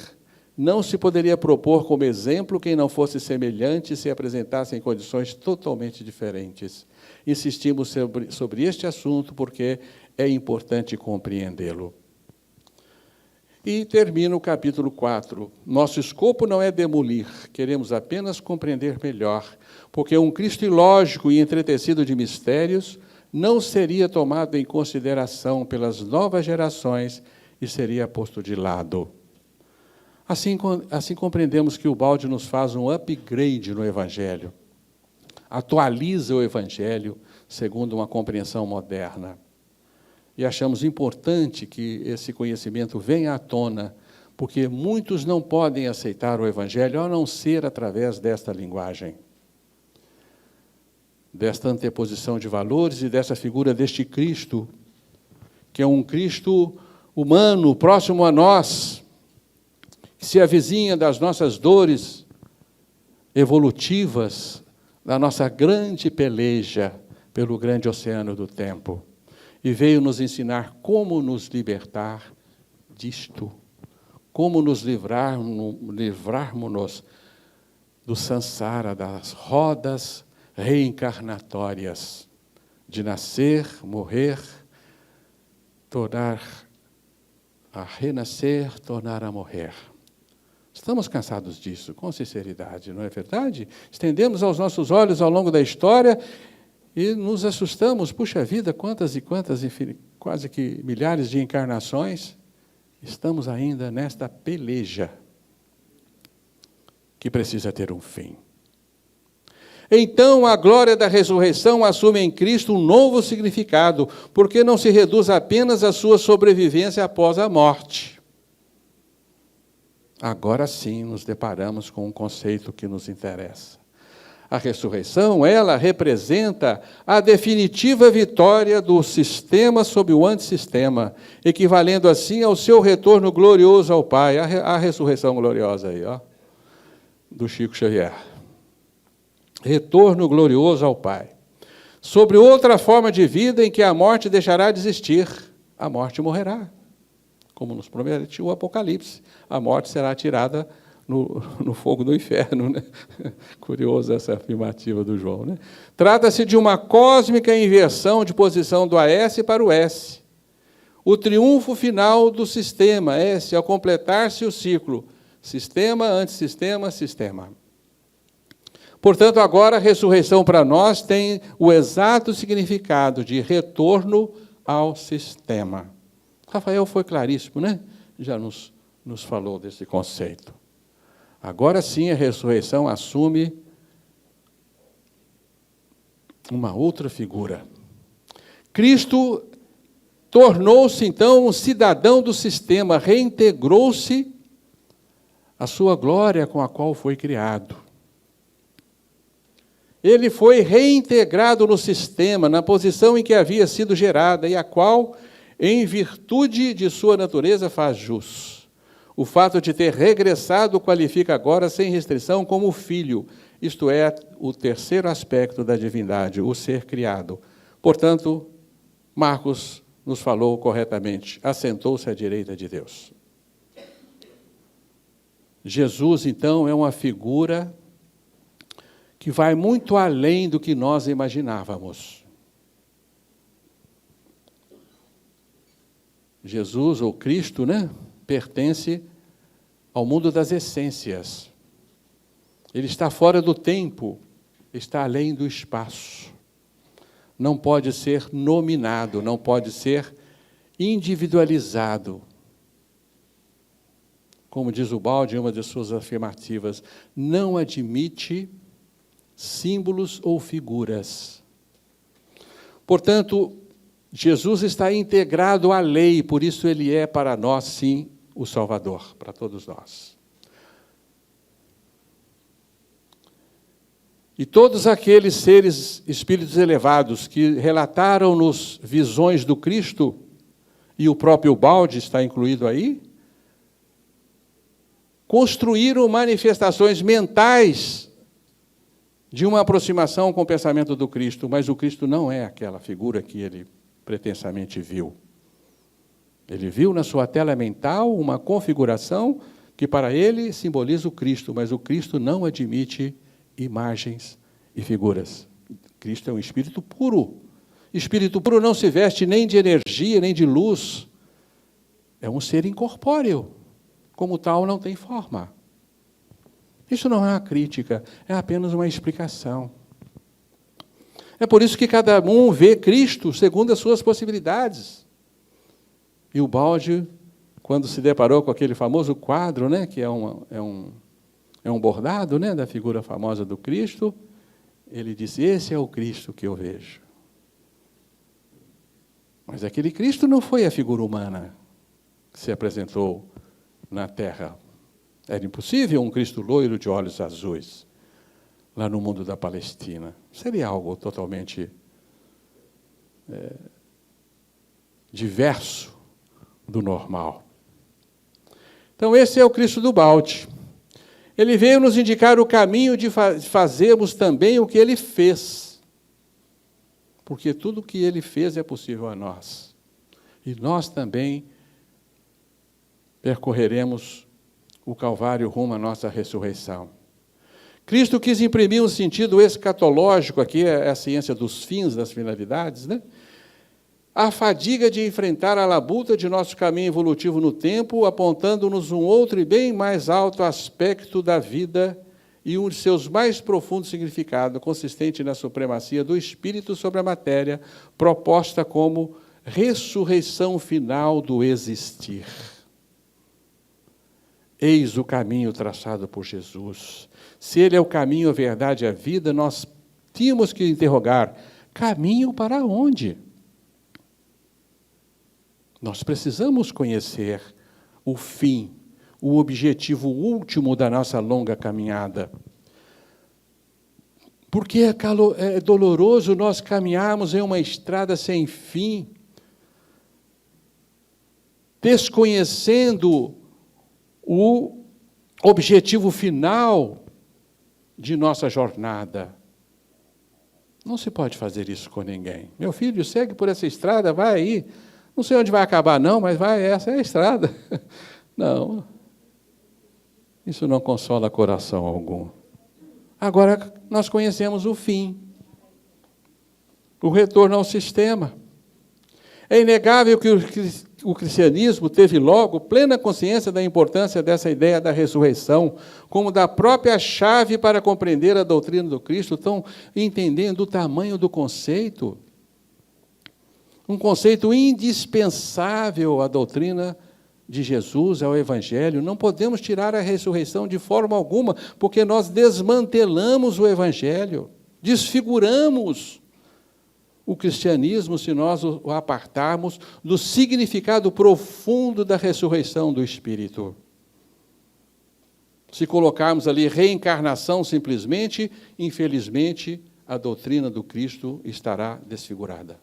C: Não se poderia propor como exemplo quem não fosse semelhante se apresentasse em condições totalmente diferentes. Insistimos sobre este assunto porque é importante compreendê-lo. E termina o capítulo 4. Nosso escopo não é demolir, queremos apenas compreender melhor, porque um Cristo ilógico e entretecido de mistérios não seria tomado em consideração pelas novas gerações e seria posto de lado. Assim compreendemos que o balde nos faz um upgrade no Evangelho, atualiza o Evangelho segundo uma compreensão moderna. E achamos importante que esse conhecimento venha à tona, porque muitos não podem aceitar o Evangelho a não ser através desta linguagem, desta anteposição de valores e dessa figura deste Cristo, que é um Cristo humano, próximo a nós, que se avizinha das nossas dores evolutivas, da nossa grande peleja pelo grande oceano do tempo. E veio nos ensinar como nos libertar disto, como nos livrarmos do sansara, das rodas reencarnatórias, de nascer, morrer, tornar a renascer, tornar a morrer. Estamos cansados disso, com sinceridade, não é verdade? Estendemos aos nossos olhos ao longo da história e nos assustamos. Puxa vida, quantas e quantas, quase que milhares de encarnações, estamos ainda nesta peleja que precisa ter um fim. Então, a glória da ressurreição assume em Cristo um novo significado, porque não se reduz apenas à sua sobrevivência após a morte. Agora sim nos deparamos com um conceito que nos interessa. A ressurreição, ela representa a definitiva vitória do sistema sobre o antissistema, equivalendo assim ao seu retorno glorioso ao Pai. A ressurreição gloriosa aí, ó, do Chico Xavier. Retorno glorioso ao Pai. Sobre outra forma de vida em que a morte deixará de existir, a morte morrerá. Como nos promete o Apocalipse, a morte será tirada no fogo do inferno, né? Curiosa essa afirmativa do João, né? Trata-se de uma cósmica inversão de posição do AS para o S. O triunfo final do sistema S, ao completar-se o ciclo. Sistema, antissistema, sistema. Portanto, agora a ressurreição para nós tem o exato significado de retorno ao sistema. Rafael foi claríssimo, né? Já nos falou desse conceito. Agora sim a ressurreição assume uma outra figura. Cristo tornou-se, então, um cidadão do sistema, reintegrou-se à sua glória com a qual foi criado. Ele foi reintegrado no sistema, na posição em que havia sido gerada e a qual, em virtude de sua natureza, faz jus. O fato de ter regressado o qualifica agora sem restrição como filho, isto é, o terceiro aspecto da divindade, o ser criado. Portanto, Marcos nos falou corretamente, assentou-se à direita de Deus. Jesus, então, é uma figura que vai muito além do que nós imaginávamos. Jesus, ou Cristo, né, pertence ao mundo das essências. Ele está fora do tempo, está além do espaço. Não pode ser nominado, não pode ser individualizado. Como diz o Baldi em uma de suas afirmativas, não admite símbolos ou figuras. Portanto, Jesus está integrado à lei, por isso ele é para nós, sim, o Salvador, para todos nós. E todos aqueles seres, espíritos elevados, que relataram-nos visões do Cristo, e o próprio Baldi está incluído aí, construíram manifestações mentais de uma aproximação com o pensamento do Cristo, mas o Cristo não é aquela figura que ele pretensamente viu. Ele viu na sua tela mental uma configuração que para ele simboliza o Cristo, mas o Cristo não admite imagens e figuras. Cristo é um espírito puro. Espírito puro não se veste nem de energia, nem de luz. é um ser incorpóreo, como tal não tem forma. Isso não é uma crítica, é apenas uma explicação. É por isso que cada um vê Cristo segundo as suas possibilidades. E o Baldi, quando se deparou com aquele famoso quadro, né, que é um bordado, né, da figura famosa do Cristo, ele disse, esse é o Cristo que eu vejo. Mas aquele Cristo não foi a figura humana que se apresentou na Terra. Era impossível um Cristo loiro de olhos azuis, lá no mundo da Palestina. Seria algo totalmente diverso do normal. Então, esse é o Cristo do balde. Ele veio nos indicar o caminho de fazermos também o que ele fez. Porque tudo o que ele fez é possível a nós. E nós também percorreremos o Calvário rumo à nossa ressurreição. Cristo quis imprimir um sentido escatológico, aqui é a ciência dos fins, das finalidades, né? A fadiga de enfrentar a labuta de nosso caminho evolutivo no tempo, apontando-nos um outro e bem mais alto aspecto da vida e um de seus mais profundos significados, consistente na supremacia do espírito sobre a matéria, proposta como ressurreição final do existir. Eis o caminho traçado por Jesus. Se ele é o caminho, a verdade e a vida, nós tínhamos que interrogar, caminho para onde? Nós precisamos conhecer o fim, o objetivo último da nossa longa caminhada. Porque é doloroso nós caminharmos em uma estrada sem fim, desconhecendo o objetivo final de nossa jornada. Não se pode fazer isso com ninguém. Meu filho, segue por essa estrada, vai aí. Não sei onde vai acabar, não, mas vai, essa é a estrada. Não. Isso não consola coração algum. Agora, nós conhecemos o fim. O retorno ao sistema. É inegável que o cristianismo teve logo plena consciência da importância dessa ideia da ressurreição, como da própria chave para compreender a doutrina do Cristo. Estão entendendo o tamanho do conceito? Um conceito indispensável à doutrina de Jesus, ao Evangelho. Não podemos tirar a ressurreição de forma alguma, porque nós desmantelamos o Evangelho, desfiguramos o cristianismo se nós o apartarmos do significado profundo da ressurreição do Espírito. Se colocarmos ali reencarnação simplesmente, infelizmente, a doutrina do Cristo estará desfigurada.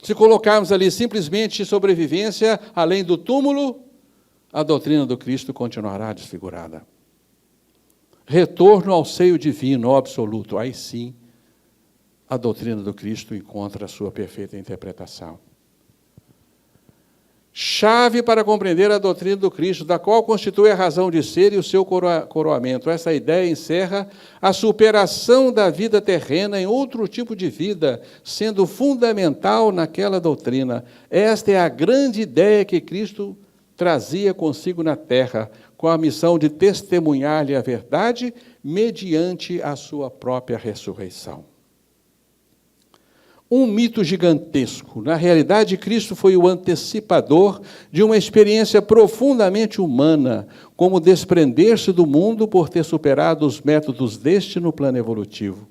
C: Se colocarmos ali simplesmente sobrevivência além do túmulo, a doutrina do Cristo continuará desfigurada. Retorno ao seio divino, ao absoluto. Aí sim, a doutrina do Cristo encontra a sua perfeita interpretação. Chave para compreender a doutrina do Cristo, da qual constitui a razão de ser e o seu coroamento. Essa ideia encerra a superação da vida terrena em outro tipo de vida, sendo fundamental naquela doutrina. Esta é a grande ideia que Cristo trazia consigo na terra, com a missão de testemunhar-lhe a verdade mediante a sua própria ressurreição. Um mito gigantesco. Na realidade, Cristo foi o antecipador de uma experiência profundamente humana, como desprender-se do mundo por ter superado os métodos deste no plano evolutivo.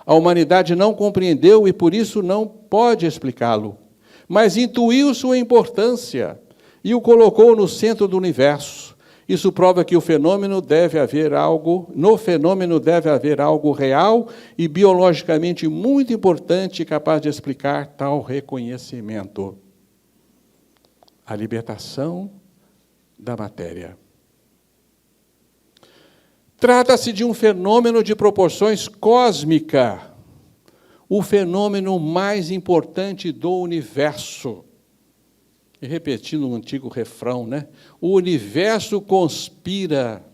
C: A humanidade não compreendeu e, por isso, não pode explicá-lo, mas intuiu sua importância e o colocou no centro do universo. Isso prova que no fenômeno deve haver algo real e biologicamente muito importante capaz de explicar tal reconhecimento. A libertação da matéria. Trata-se de um fenômeno de proporções cósmicas, o fenômeno mais importante do universo. E repetindo um antigo refrão, né? O universo conspira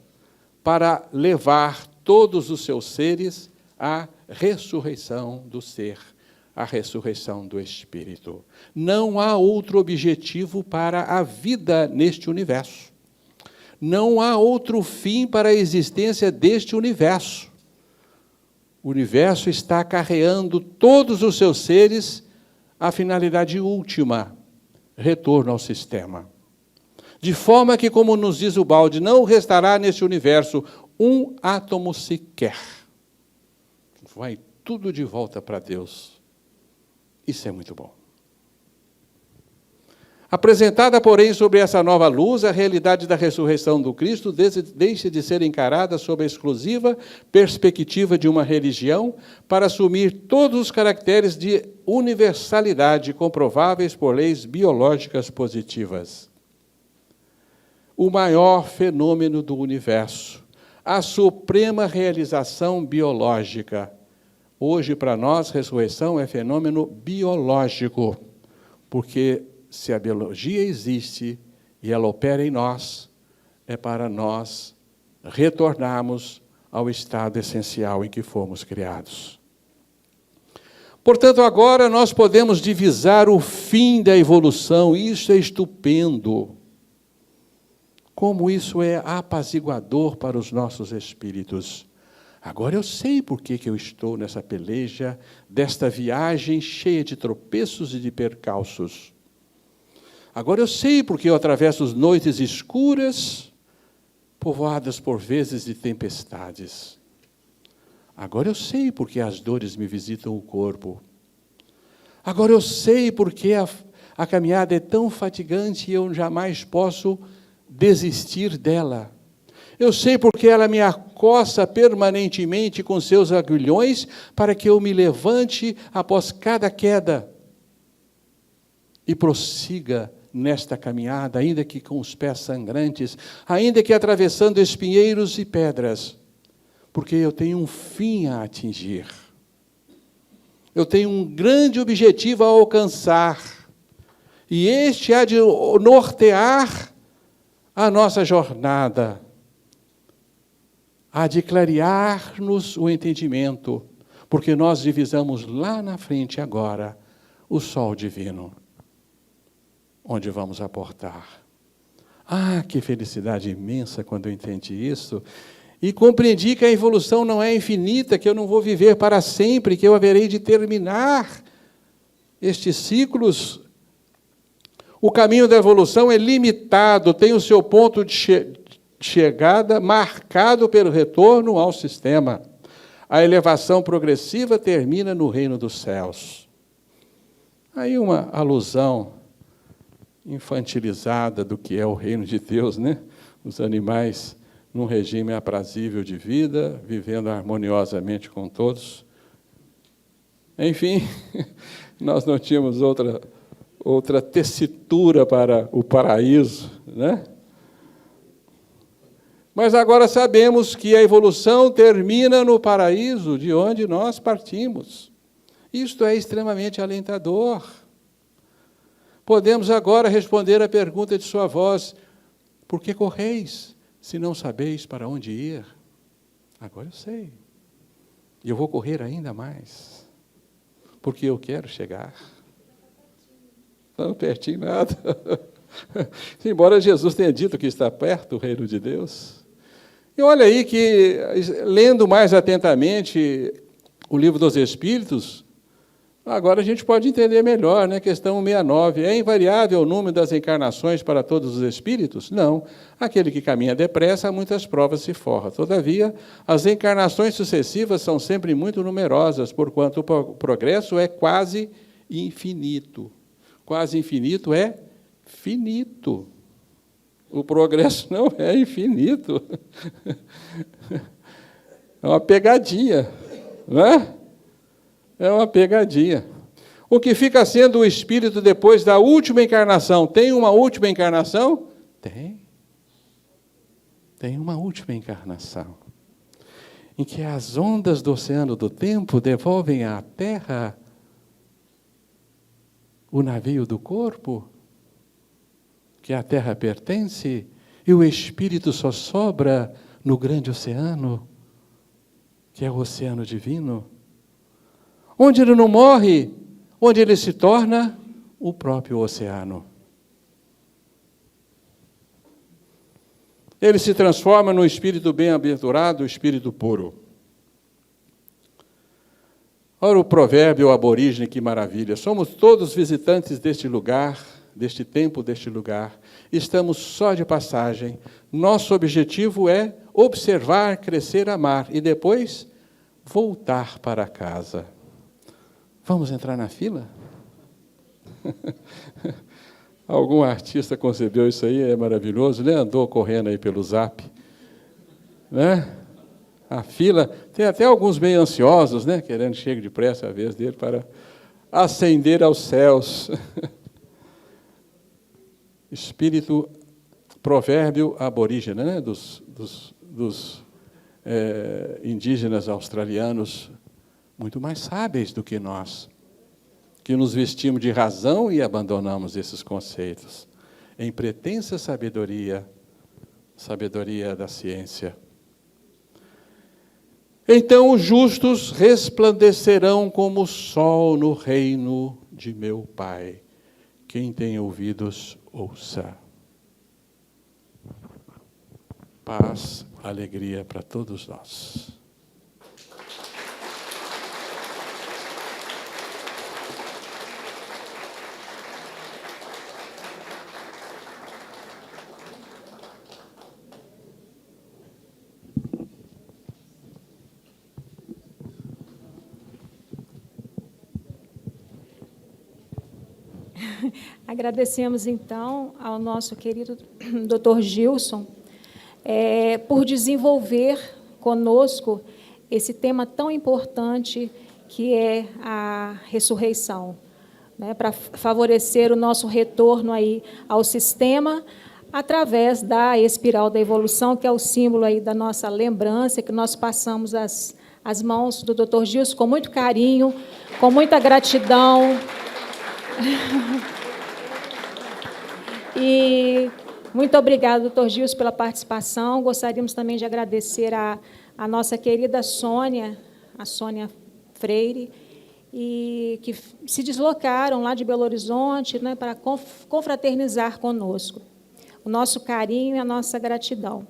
C: para levar todos os seus seres à ressurreição do ser,
E: a ressurreição do Espírito. Não há outro objetivo para a vida neste universo. Não há outro fim para a existência deste universo. O universo está acarreando todos os seus seres à finalidade última, retorno ao sistema. De forma que, como nos diz o balde, não restará neste universo um átomo sequer. Vai tudo de volta para Deus. Isso é muito bom. Apresentada, porém, sobre essa nova luz, a realidade da ressurreição do Cristo deixa de ser encarada sob a exclusiva perspectiva de uma religião para assumir todos os caracteres de universalidade comprováveis por leis biológicas positivas. O maior fenômeno do universo, a suprema realização biológica. Hoje, para nós, ressurreição é fenômeno biológico, porque se a biologia existe e ela opera em nós, é para nós retornarmos ao estado essencial em que fomos criados. Portanto, agora nós podemos divisar o fim da evolução, e isso é estupendo. Como isso é apaziguador para os nossos espíritos. Agora eu sei por que eu estou nessa peleja, desta viagem cheia de tropeços e de percalços. Agora eu sei porque eu atravesso noites escuras, povoadas por vezes de tempestades. Agora eu sei porque as dores me visitam o corpo. Agora eu sei porque a caminhada é tão fatigante e eu jamais posso desistir dela. Eu sei porque ela me acossa permanentemente com seus aguilhões para que eu me levante após cada queda e prossiga nesta caminhada, ainda que com os pés sangrantes, ainda que atravessando espinheiros e pedras, porque eu tenho um fim a atingir. Eu tenho um grande objetivo a alcançar, e este há de nortear a nossa jornada, há de clarear-nos o entendimento, porque nós divisamos lá na frente agora o sol divino, onde vamos aportar. Ah, que felicidade imensa quando eu entendi isso, e compreendi que a evolução não é infinita, que eu não vou viver para sempre, que eu haverei de terminar estes ciclos. O caminho da evolução é limitado, tem o seu ponto de chegada marcado pelo retorno ao sistema. A elevação progressiva termina no reino dos céus. Aí uma alusão infantilizada do que é o reino de Deus, né? Os animais num regime aprazível de vida, vivendo harmoniosamente com todos. Enfim, nós não tínhamos outra tessitura para o paraíso, né? Mas agora sabemos que a evolução termina no paraíso, de onde nós partimos. Isto é extremamente alentador. Podemos agora responder à pergunta de sua voz: por que correis, se não sabeis para onde ir? Agora eu sei. E eu vou correr ainda mais, porque eu quero chegar. Não, pertinho nada. Embora Jesus tenha dito que está perto o reino de Deus. E olha aí que, lendo mais atentamente o Livro dos Espíritos, agora a gente pode entender melhor, né? Questão 69. É invariável o número das encarnações para todos os espíritos? Não. Aquele que caminha depressa, a muitas provas se forra. Todavia, as encarnações sucessivas são sempre muito numerosas, porquanto o progresso é quase infinito. Quase infinito é finito. O progresso não é infinito. É uma pegadinha, não é? É uma pegadinha. O que fica sendo o espírito depois da última encarnação? Tem uma última encarnação? Tem. Tem uma última encarnação. Em que as ondas do oceano do tempo devolvem à Terra o navio do corpo, que à Terra pertence, e o espírito só sobra no grande oceano, que é o oceano divino, onde ele não morre, onde ele se torna o próprio oceano. Ele se transforma no espírito bem-aventurado, o espírito puro. Ora, o provérbio aborígene, que maravilha. Somos todos visitantes deste lugar, deste tempo, deste lugar. Estamos só de passagem. Nosso objetivo é observar, crescer, amar e depois voltar para casa. Vamos entrar na fila? Algum artista concebeu isso aí, é maravilhoso, né? Andou correndo aí pelo Zap, né? A fila, tem até alguns meio ansiosos, né? Querendo que chegue depressa a vez dele para ascender aos céus. Espírito, provérbio aborígene, né? dos indígenas australianos, muito mais sábeis do que nós, que nos vestimos de razão e abandonamos esses conceitos em pretensa sabedoria da ciência. Então os justos resplandecerão como o sol no reino de meu Pai. Quem tem ouvidos, ouça. Paz, alegria para todos nós.
A: Agradecemos, então, ao nosso querido Dr. Gilson por desenvolver conosco esse tema tão importante que é a ressurreição, né, para favorecer o nosso retorno aí ao sistema através da espiral da evolução, que é o símbolo aí da nossa lembrança, que nós passamos as mãos do Dr. Gilson com muito carinho, com muita gratidão. E muito obrigada, doutor Gilson, pela participação. Gostaríamos também de agradecer a nossa querida Sônia, a Sônia Freire, e que se deslocaram lá de Belo Horizonte, né, para confraternizar conosco. O nosso carinho e a nossa gratidão.